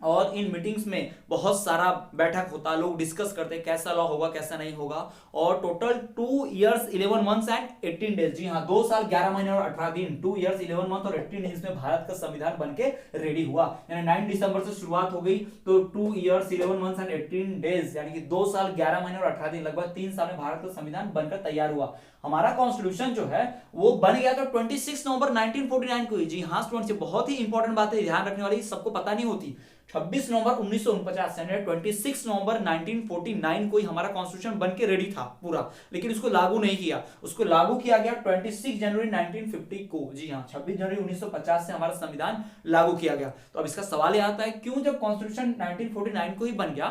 [SPEAKER 1] और इन मीटिंग्स में बहुत सारा बैठक होता, लोग डिस्कस करते कैसा लॉ होगा कैसा नहीं होगा। और total 2 years 11 months and 18 days, जी हाँ 2 साल 11 महीने और 18 दिन, 2 years 11 months और 18 days में भारत का संविधान बनके रेडी हुआ। यानी 9 दिसंबर से शुरुआत हो गई तो 2 years 11 months एंड 18 days यानी कि 2 साल 11 महीने और 18 दिन, लगभग 3 साल में भारत का संविधान बनकर तैयार हुआ। हमारा कॉन्स्टिट्यूशन जो है वो बन गया था 26 नवंबर 1949 को। जी हाँ स्टूडेंट्स, ये बहुत ही इंपॉर्टेंट बात है, ध्यान रखने वाली, सबको पता नहीं होती। 26 नवंबर 1949 यानी 26 नवंबर 1949 को ही हमारा कॉन्स्टिट्यूशन बन के रेडी था पूरा, लेकिन उसको लागू नहीं किया। उसको लागू किया गया 26 जनवरी 1950 को। जी हाँ, 26 जनवरी 1950 से हमारा संविधान लागू किया गया। तो अब इसका सवाल यह आता है, क्यों जब कॉन्स्टिट्यूशन 1949 को ही बन गया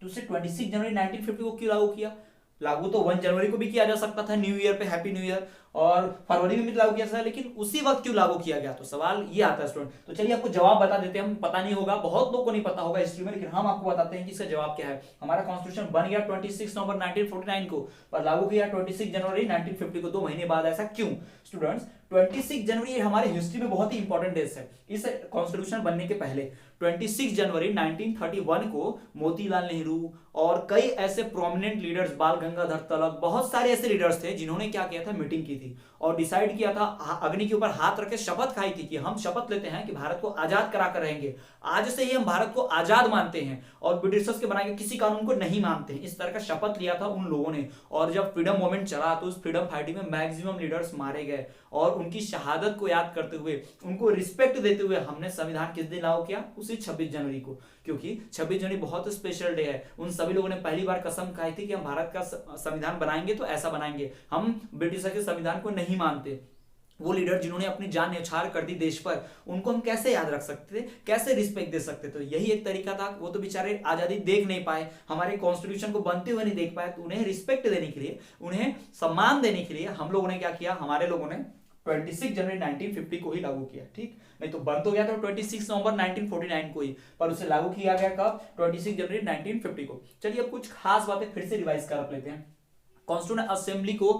[SPEAKER 1] तो उसे 26 जनवरी 1950 को क्यों लागू किया? लागू तो 1 जनवरी को भी किया जा सकता था, न्यू ईयर पे, हैप्पी न्यू ईयर, और फरवरी में भी लागू किया था, लेकिन उसी वक्त क्यों लागू किया गया? तो सवाल ये आता है स्टूडेंट। तो चलिए आपको जवाब बता देते हैं, हम पता नहीं होगा, बहुत लोगों को नहीं पता होगा हिस्ट्री में, लेकिन हम आपको बताते हैं कि इसका जवाब क्या है। हमारा कॉन्स्टिट्यूशन बन गया 26 नवंबर 1949 को, पर लागू किया 26 जनवरी 1950 को, 2 महीने बाद। ऐसा क्यों? स्टूडेंट्स, 26 जनवरी हमारे हिस्ट्री में बहुत ही इंपॉर्टेंट डेट है। इस कॉन्स्टिट्यूशन बनने के पहले 26 जनवरी 1931 को मोतीलाल नेहरू और कई ऐसे प्रोमिनेंट लीडर्स, बाल गंगाधर तिलक, बहुत सारे ऐसे लीडर्स थे जिन्होंने क्या किया था, मीटिंग की थी और डिसाइड किया था, अग्नि के ऊपर हाथ रख के शपथ खाई थी कि हम शपथ लेते हैं कि भारत को आजाद कराकर रहेंगे, आज से ही हम भारत को आजाद मानते हैं और ब्रिटिशर्स के बनाए गए किसी कानून को नहीं मानते हैं। इस तरह का शपथ लिया था उन लोगों ने। और जब फ्रीडम मूवमेंट चला तो उस फ्रीडम फाइटिंग में मैक्सिमम लीडर्स मारे गए, और उनकी शहादत को याद करते हुए, उनको रिस्पेक्ट देते हुए हमने संविधान किस दिन लागू किया? उसी 26 जनवरी को, क्योंकि 26 जनवरी बहुत स्पेशल डे है। उन सभी लोगों ने पहली बार कसम खाई थी कि हम भारत का संविधान बनाएंगे तो ऐसा बनाएंगे, हम ब्रिटिशर के संविधान को नहीं मानते। वो लीडर जिन्होंने अपनी जान न्यौछावर कर दी देश पर, उनको हम कैसे याद रख सकते थे, कैसे रिस्पेक्ट दे सकते? तो यही एक तरीका था। वो तो बेचारे आजादी देख नहीं पाए, हमारे कॉन्स्टिट्यूशन को बनते हुए नहीं देख पाए, तो उन्हें रिस्पेक्ट देने के लिए, उन्हें सम्मान देने के लिए हम लोगों ने क्या किया? हमारे लोगों ने 26 जनवरी 1950 को ही लागू किया। ठीक, नहीं तो बंद हो गया था 26 नवंबर 1949 को ही, पर उसे लागू किया गया कब? 26 जनवरी 1950 को। चलिए अब कुछ खास बातें फिर से रिवाइज कर लेते हैं। कॉन्स्टिट्यूएंट असेंबली को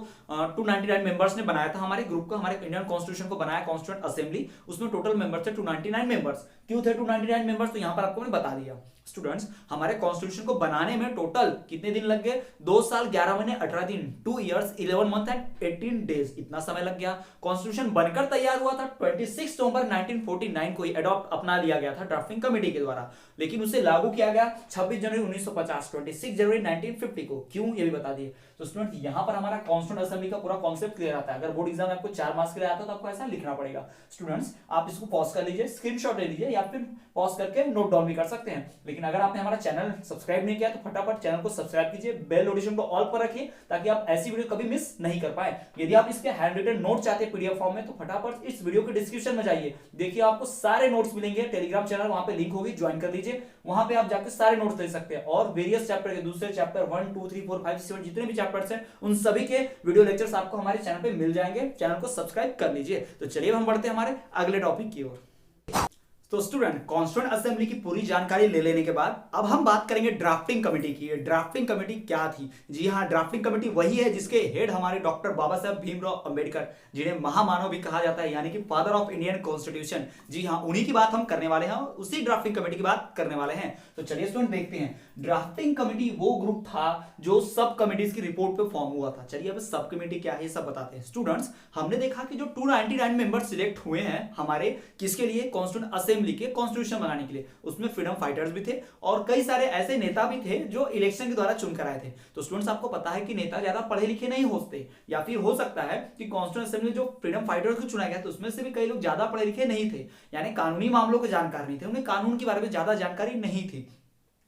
[SPEAKER 1] 299 मेंबर्स ने बनाया था। हमारे ग्रुप को, हमारे इंडियन कॉन्स्टिट्यूशन को बनाया कॉन्स्टिट्यूएंट असेंबली। उसमें टोटल मेंबर्स थे 299 मेंबर्स। क्यों थे 299 मेंबर्स, तो यहां पर आपको मैंने बता दिया। स्टूडेंट्स, हमारे कॉन्स्टिट्यूशन को बनाने में टोटल कितने दिन लग गए? 2 साल 11 महीने 18 दिन, 2 years 11 month एंड 18 days, इतना समय लग गया। कॉन्स्टिट्यूशन बनकर तैयार हुआ था 26 नवंबर 1949 को एडॉप्ट अपना लिया गया था ड्राफ्टिंग कमेटी के द्वारा, लेकिन उसे लागू किया गया 26 जनवरी 1950, 26 जनवरी 1950 को। क्यों, ये भी बता दिए। तो स्टूडेंट, यहां पर हमारा कॉन्स्टिट्यूएंट असेंबली का पूरा कॉन्सेप्ट क्लियर आता है। अगर बोर्ड एग्जाम में आपको 4 मार्क्स के लिए आता है तो आपको ऐसा लिखना पड़ेगा। स्टूडेंट्स, आप इसको पॉज कर लीजिए, स्क्रीनशॉट ले लीजिए, या फिर पॉज करके नोट डाउन भी कर सकते हैं। लेकिन अगर आपने हमारा चैनल सब्सक्राइब नहीं किया तो फटाफट चैनल को सब्सक्राइब कीजिए, बेल नोटिफिकेशन को ऑल पर रखिए ताकि आप ऐसी वीडियो कभी मिस नहीं कर पाए। यदि आप इसके हैंड रिटन नोट चाहते हैं पीडीएफ फॉर्म में, तो फटाफट इस वीडियो के डिस्क्रिप्शन में जाइए, देखिए आपको सारे नोट्स मिलेंगे। टेलीग्राम चैनल वहां पे लिंक होगी, ज्वाइन कर लीजिए, वहां पे आप जाकर सारे नोट्स ले सकते हैं। और वेरियस चैप्टर के दूसरे चैप्टर 1 2 3 4 5 7 जितने भी चैप्टर्स हैं, उन सभी के वीडियो लेक्चर्स आपको हमारे चैनल पे मिल जाएंगे। चैनल को सब्सक्राइब कर लीजिए। तो चलिए हम बढ़ते हैं हमारे अगले टॉपिक की ओर। तो स्टूडेंट, कॉन्स्टिट्यूएंट असेंबली की पूरी जानकारी ले लेने के बाद अब हम बात करेंगे ड्राफ्टिंग कमेटी की। ड्राफ्टिंग कमेटी क्या थी? जी हाँ, ड्राफ्टिंग कमेटी वही है जिसके हेड हमारे डॉक्टर बाबा साहब भीमराव अंबेडकर, जिन्हें महामानव भी कहा जाता है, यानी कि फादर ऑफ इंडियन कॉन्स्टिट्यूशन। जी हाँ, उन्हीं की बात हम करने वाले हैं, उसी ड्राफ्टिंग कमेटी की बात करने वाले हैं। तो चलिए स्टूडेंट देखते हैं। ड्राफ्टिंग कमेटी वो ग्रुप था जो सब कमिटीज की रिपोर्ट पे फॉर्म हुआ था। चलिए अब सब कमेटी क्या है ये सब बताते हैं। स्टूडेंट्स, हमने देखा कि जो 299 मेंबर सिलेक्ट हुए हैं हमारे, किसके लिए? कॉन्स्टिट्यूएंट असेंबली के कॉन्स्टिट्यूशन बनाने के लिए। उसमें फ्रीडम फाइटर्स भी थे और कई सारे ऐसे नेता भी थे जो इलेक्शन के द्वारा चुनकर आए थे। तो स्टूडेंट्स, आपको पता है कि नेता ज्यादा पढ़े लिखे नहीं होते, या फिर हो सकता है कि कॉन्स्टिट्यूएंट असेंबली जो फ्रीडम फाइटर्स को चुना गया था उसमें से भी कई लोग ज्यादा पढ़े लिखे नहीं थे, यानी कानूनी मामलों के जानकार नहीं थे, उन्हें कानून के बारे में ज्यादा जानकारी नहीं थी।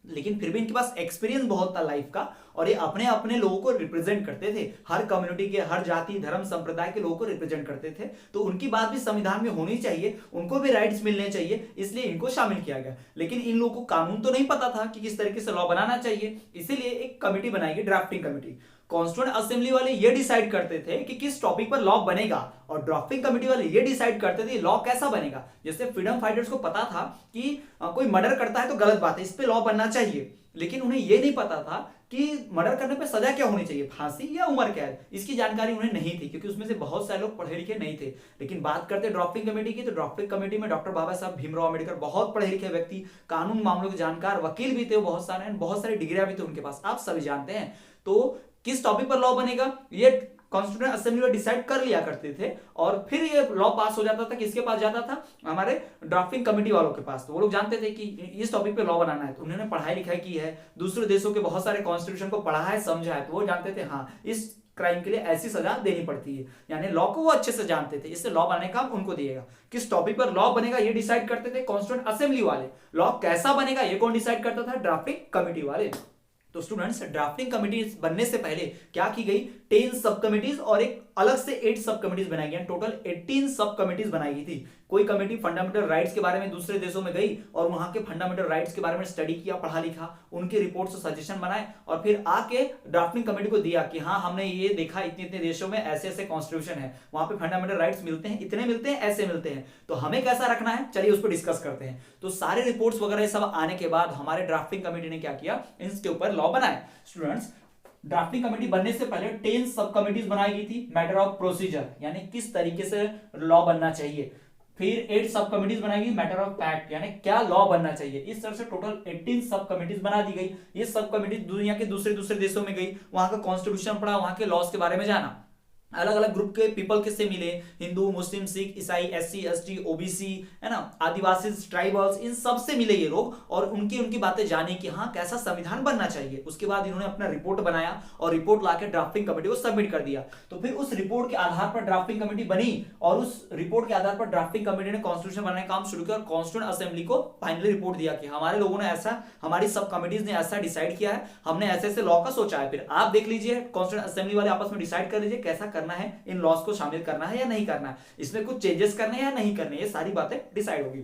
[SPEAKER 1] लेकिन फिर भी इनके पास एक्सपीरियंस बहुत था लाइफ का, और ये अपने अपने लोगों को रिप्रेजेंट करते थे। हर कम्युनिटी के, हर जाति धर्म संप्रदाय के लोगों को रिप्रेजेंट करते थे। तो उनकी बात भी संविधान में होनी चाहिए, उनको भी राइट्स मिलने चाहिए, इसलिए इनको शामिल किया गया। लेकिन इन लोगों को कानून तो नहीं पता था कि किस तरीके से लॉ बनाना चाहिए, इसीलिए एक कमेटी बनाई गई, ड्राफ्टिंग कमेटी। कॉन्स्टिट्यूएंट असेंबली वाले ये डिसाइड करते थे कि किस टॉपिक पर लॉ बनेगा, और ड्राफ्टिंग कमेटी वाले ये डिसाइड करते थे लॉ कैसा बनेगा। जैसे फ्रीडम फाइटर्स को पता था कि कोई मर्डर करता है तो गलत बात है, इस पे लॉ बनना चाहिए, लेकिन उन्हें यह नहीं पता था कि मर्डर करने पे सजा क्या होनी चाहिए, फांसी या उम्र कैद, इसकी जानकारी उन्हें नहीं थी, क्योंकि उसमें से बहुत सारे लोग पढ़े लिखे नहीं थे। लेकिन बात करते ड्राफ्टिंग कमेटी की, तो ड्राफ्टिंग कमेटी में डॉक्टर बाबा साहब भीमराव अंबेडकर, बहुत पढ़े लिखे व्यक्ति, कानून मामलों के जानकार, वकील भी थे बहुत सारी डिग्रियां भी थे उनके पास, आप सभी जानते हैं। तो किस टॉपिक पर लॉ बनेगा ये कॉन्स्टिट्यूएंट असेंबली में डिसाइड कर लिया करते थे, और फिर ये लॉ पास हो जाता था, किसके पास जाता था? हमारे ड्राफ्टिंग कमेटी वालों के पास। तो वो लोग जानते थे कि इस टॉपिक पे लॉ बनाना है, तो उन्होंने पढ़ाई लिखाई की है, दूसरे देशों के बहुत सारे कॉन्स्टिट्यूशन को पढ़ा है, समझा है, तो वो जानते थे हाँ इस क्राइम के लिए ऐसी सजा देनी पड़ती है, यानी लॉ को वो अच्छे से जानते थे, इससे लॉ बनाने का काम उनको दिएगा। किस टॉपिक पर लॉ बनेगा ये डिसाइड करते थे कॉन्स्टिट्यूएंट असेंबली वाले। लॉ कैसा बनेगा ये कौन डिसाइड करता था? ड्राफ्टिंग कमेटी वाले। तो स्टूडेंट्स, ड्राफ्टिंग कमेटी बनने से पहले क्या की गई? 10 सब कमिटीज और एक अलग से 8 सब कमिटीज बनाई गई, टोटल 18 सब कमिटीज बनाई गई थी। कोई कमेटी फंडामेंटल राइट्स के बारे में दूसरे देशों में गई और वहां के फंडामेंटल राइट्स के बारे में स्टडी किया, पढ़ा लिखा, उनकी रिपोर्ट से सजेशन बनाए, और फिर आके ड्राफ्टिंग कमेटी को दिया कि हाँ हमने ये देखा इतने इतने देशों में ऐसे ऐसे कॉन्स्टिट्यूशन है, वहां पे फंडामेंटल राइट्स मिलते हैं, इतने मिलते हैं, ऐसे मिलते हैं, तो हमें कैसा रखना है, चलिए उस पर डिस्कस करते हैं। तो सारे रिपोर्ट्स वगैरह सब आने के बाद हमारे ड्राफ्टिंग कमेटी ने क्या किया? इसके ऊपर लॉ बनाए। स्टूडेंट्स, ड्राफ्टिंग कमेटी बनने से पहले 10 सब कमिटीज बनाई गई थी, मैटर ऑफ प्रोसीजर, यानी किस तरीके से लॉ बनना चाहिए। फिर 8 सब कमिटीज बनाई गई, मैटर ऑफ फैक्ट, यानी क्या लॉ बनना चाहिए। इस तरह से टोटल 18 सब कमिटीज बना दी गई। ये सब कमिटी दुनिया के दूसरे देशों में गई, वहां का कॉन्स्टिट्यूशन पढ़ा, वहां के लॉज के बारे में जाना, अलग अलग ग्रुप के पीपल किससे मिले, हिंदू, मुस्लिम, सिख, ईसाई, एससी, एसटी, ओबीसी, है ना, आदिवासी, ट्राइबल्स, इन सब से मिले ये लोग, और उनकी बातें जाने कि हाँ कैसा संविधान बनना चाहिए। उसके बाद इन्होंने अपना रिपोर्ट बनाया और रिपोर्ट लाके ड्राफ्टिंग कमेटी को सबमिट कर दिया। तो फिर उस रिपोर्ट के आधार पर ड्राफ्टिंग कमेटी बनी, और उस रिपोर्ट के आधार पर ड्राफ्टिंग कमेटी ने कॉन्स्टिट्यूशन बनाने का काम शुरू किया, और कॉन्स्टिट्यूएंट असेंबली को फाइनली रिपोर्ट दिया कि हमारे लोगों ने ऐसा, हमारी सब कमिटीज ने ऐसा डिसाइड किया है, हमने ऐसे ऐसे लॉ का सोचा है। फिर आप देख लीजिए, कॉन्स्टिट्यूएंट असेंबली वाले आपस में डिसाइड कर लीजिए कैसा करना है, इन लॉज को शामिल करना है या नहीं करना है, इसमें कुछ चेंजेस करने हैं या नहीं करने, ये सारी बातें डिसाइड होगी।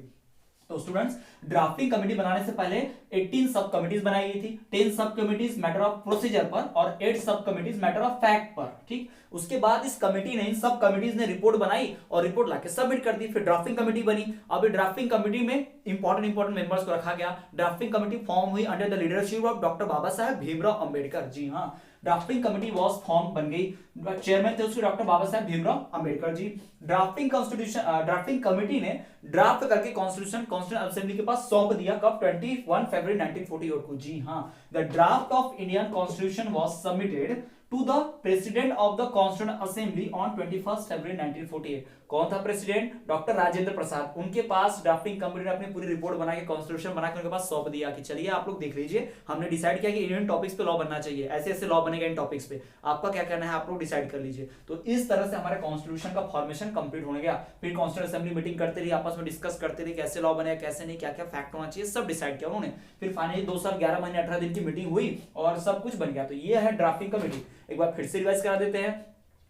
[SPEAKER 1] तो स्टूडेंट्स, ड्राफ्टिंग कमेटी बनाने से पहले 18 सब कमिटीज बनाई गई थी, 10 सब कमिटीज मैटर ऑफ प्रोसीजर पर और 8 सब कमिटीज मैटर ऑफ फैक्ट पर। ठीक, उसके बाद इस कमेटी ने, इन सब कमिटीज ने रिपोर्ट बनाई और रिपोर्ट लाके सबमिट कर दी। फिर ड्राफ्टिंग कमेटी बनी। अब ड्राफ्टिंग कमेटी में इंपॉर्टेंट मेंबर्स को रखा गया। ड्राफ्टिंग कमेटी फॉर्म हुई under the leadership of doctor Baba Saheb Bhimrao Ambedkar. जी हाँ, ड्राफ्टिंग कमेटी वॉज फॉर्म, बन गई, चेयरमैन थे उसके doctor Baba Saheb Bhimrao Ambedkar ji. Drafting committee ने ड्राफ्ट करके कॉन्स्टिट्यूशन असेंबली के पास सौंप दिया, कब? 21 फरवरी 1948 को। जी हाँ, the draft of Indian constitution was submitted to the president of the constitution assembly on 21 February 1948। कौन था प्रेसिडेंट? डॉक्टर राजेंद्र प्रसाद। उनके पास ड्राफ्टिंग कमेटी ने अपनी पूरी रिपोर्ट बना के कॉन्स्टिट्यूशन बना के उनके पास सौंप दिया कि चलिए आप लोग देख लीजिए, हमने डिसाइड किया कि इंडियन टॉपिक्स पे लॉ बनना चाहिए, ऐसे ऐसे लॉ बनेगा इन टॉपिक्स पे, आपका क्या करना है आप लोग डिसाइड कर लीजिए। तो इस तरह से हमारे कॉन्स्टिट्यूशन का फॉर्मेशन कंप्लीट होने गया। फिर कॉन्स्टिट्यूशन असेंबली मीटिंग करते रही, आपस में डिस्कस करते रहे कैसे लॉ बने कैसे नहीं, क्या क्या फैक्ट होना चाहिए, सब डिसाइड किया उन्होंने। फिर फाइनली 2 साल 11 महीने 18 दिन की मीटिंग हुई और सब कुछ बन गया। तो ये है ड्राफ्टिंग कमेटी। एक बार फिर से रिवाइज करा देते हैं।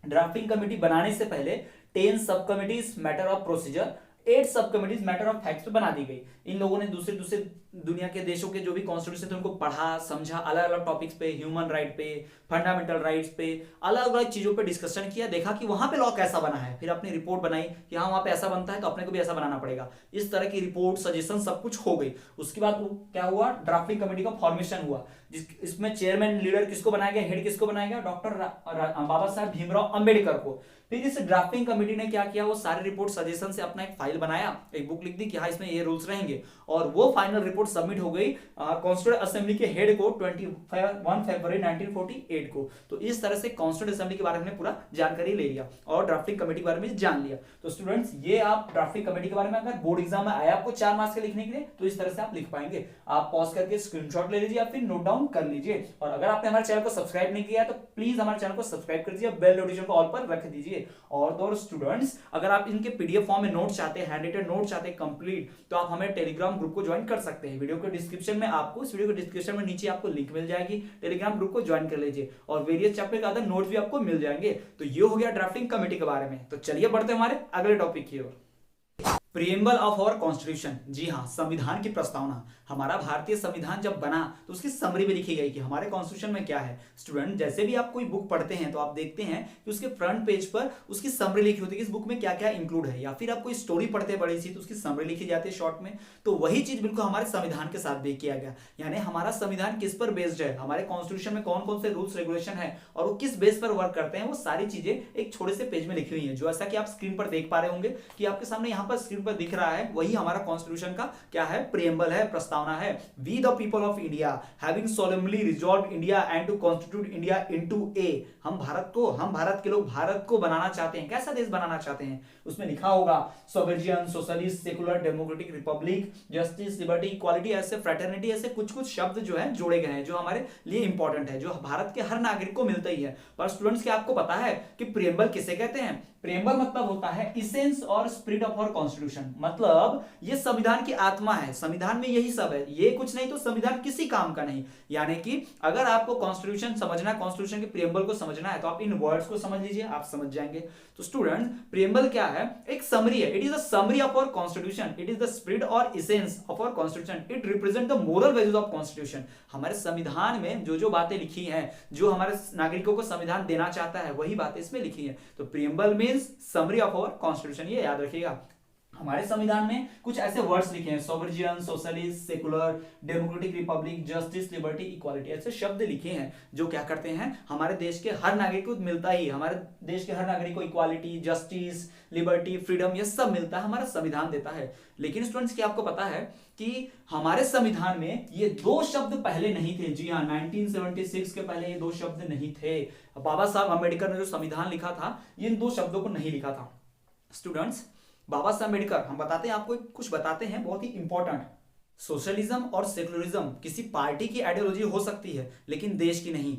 [SPEAKER 1] ड्राफ्टिंग कमेटी बनाने से पहले 10 सब कमिटीज मैटर ऑफ प्रोसीजर, 8 सब कमिटीज मैटर ऑफ फैक्ट्स पे बना दी गई। इन लोगों ने दूसरे दूसरे दुनिया के देशों के जो भी कॉन्स्टिट्यूशन थे उनको पढ़ा समझा, अलग अलग टॉपिक्स पे, ह्यूमन राइट पे, फंडामेंटल राइट्स पे, अलग अलग चीजों पे डिस्कशन किया, देखा कि वहां पे लॉ कैसा बना है, फिर अपनी रिपोर्ट बनाई कि हाँ वहां पे ऐसा बनता है तो अपने को भी ऐसा बनाना पड़ेगा। इस तरह की रिपोर्ट सजेशन सब कुछ हो गई। उसके बाद क्या हुआ? ड्राफ्टिंग कमेटी का फॉर्मेशन हुआ, इसमें चेयरमैन लीडर किसको बनाया गया, हेड किसको बनाया गया? डॉक्टर बाबा साहब भीमराव अंबेडकर को। फिर इस ड्राफ्टिंग कमेटी ने क्या किया? वो सारी रिपोर्ट सजेशन से अपना एक फाइल बनाया, एक बुक लिख दी कि हाँ इसमें ये रूल्स रहेंगे, और वो फाइनल रिपोर्ट सबमिट हो गई कॉन्स्टिट्यूएंट असेंबली के हेड को 21 फरवरी 1948 को। तो इस तरह से कॉन्स्टिट्यूएंट असेंबली के बारे में पूरा जानकारी ले लिया और ड्राफ्टिंग कमेटी के बारे में जान लिया। तो स्टूडेंट्स ये आप ड्राफ्टिंग कमेटी के बारे में अगर बोर्ड एग्जाम में आया आपको 4 मार्क्स के लिखने के लिए, तो इस तरह से आप लिख पाएंगे। आप पॉज करके स्क्रीनशॉट ले लीजिए या फिर नोट डाउन कर लीजिए। और अगर आपने हमारे चैनल को सब्सक्राइब नहीं किया तो प्लीज हमारे चैनल को सब्सक्राइब कर दीजिए, बेल नोटिफिकेशन को ऑल पर रख दीजिए। और तो स्टूडेंट्स अगर आप इनके पीडीएफ फॉर्म में नोट चाहते हैं, हैंड रिटन नोट चाहते हैं कंप्लीट, तो आप हमें टेलीग्राम ग्रुप को ज्वाइन कर सकते हैं। वीडियो के डिस्क्रिप्शन में आपको, इस वीडियो के डिस्क्रिप्शन में नीचे आपको लिंक मिल जाएगी, टेलीग्राम ग्रुप को ज्वाइन कर लीजिए और वेरियस चैप्टर के अदर नोट्स भी आपको मिल जाएंगे। तो ये हो गया ड्राफ्टिंग कमेटी के बारे में। तो चलिए बढ़ते हैं हमारे अगले टॉपिक की ओर। Preamble of our constitution. जी हाँ, संविधान की प्रस्तावना। हमारा भारतीय संविधान जब बना तो उसकी समरी में लिखी गई कि हमारे कॉन्स्टिट्यूशन में क्या है। स्टूडेंट जैसे भी आप कोई बुक पढ़ते हैं तो आप देखते हैं कि उसके फ्रंट पेज पर उसकी समरी लिखी होती है कि इस बुक में क्या क्या इंक्लूड है, या फिर आप कोई स्टोरी पढ़ते हैं बड़ी सी तो उसकी समरी लिखी जाती है शॉर्ट में। तो वही चीज बिल्कुल हमारे संविधान के साथ भी किया गया। यानी हमारा संविधान किस पर बेस्ड है, हमारे कॉन्स्टिट्यूशन में कौन कौन से रूल्स रेगुलेशन है और वो किस बेस पर वर्क करते हैं, वो सारी चीजें एक छोटे से पेज में लिखी हुई है। जो ऐसा कि आप स्क्रीन पर देख पा रहे होंगे कि आपके सामने यहाँ पर स्क्रीन पर दिख रहा है, वही हमारा कॉन्स्टिट्यूशन का क्या है? प्रीएम्बल है, प्रस्तावना है। We the people of India having solemnly resolved India and to constitute India into a, हम भारत के लोग भारत को बनाना चाहते हैं। कैसा देश बनाना चाहते हैं? उसमें लिखा होगा sovereign, socialist, secular, democratic, Republic, justice, liberty, equality, ऐसे फ्रेटर्निटी, ऐसे कुछ कुछ शब्द जो है जोड़े गए हैं जो हमारे लिए इंपॉर्टेंट है, जो भारत के हर नागरिक को मिलता ही है। पर स्टूडेंट्स क्या आपको पता है कि प्रीएम्बल किसे कहते हैं? प्रीएम्बल मतलब होता है इसेंस और स्पिरिट ऑफ आवर कॉन्स्टिट्यूशन। मतलब ये संविधान की आत्मा है, संविधान में यही सब है, ये कुछ नहीं तो संविधान किसी काम का नहीं। यानी कि अगर आपको कॉन्स्टिट्यूशन समझना, कॉन्स्टिट्यूशन के प्रीएम्बल को समझना है तो आप इन वर्ड्स को समझ लीजिए, आप समझ जाएंगे। तो स्टूडेंट प्रीएम्बल क्या है? एक समरी है। It is a summary of our constitution, it is the spirit और essence of our constitution, it represent the moral values of constitution. हमारे संविधान में जो जो बातें लिखी हैं, जो हमारे नागरिकों को संविधान देना चाहता है, वही बातें इसमें लिखी है। तो preamble means summary of our constitution, ये याद रखिएगा। हमारे संविधान में कुछ ऐसे वर्ड्स लिखे हैं, sovereign, socialist, secular, democratic, Republic, justice, liberty, equality, ऐसे शब्द लिखे हैं जो क्या करते हैं? हमारे देश के हर नागरिक को मिलता ही, हमारे देश के हर नागरिक को इक्वालिटी, जस्टिस, लिबर्टी, फ्रीडम, ये सब मिलता है, हमारा संविधान देता है। लेकिन स्टूडेंट्स क्या आपको पता है कि हमारे संविधान में ये 2 शब्द पहले नहीं थे। जी हाँ, 1976 के पहले ये 2 शब्द नहीं थे। बाबा साहब अम्बेडकर ने जो संविधान लिखा था, ये इन 2 शब्दों को नहीं लिखा था। स्टूडेंट्स बाबा साहब अम्बेडकर, हम बताते हैं आपको, कुछ बताते हैं बहुत ही इंपॉर्टेंट। सोशलिज्म और सेकुलरिज्म किसी पार्टी की आइडियोलॉजी हो सकती है लेकिन देश की नहीं।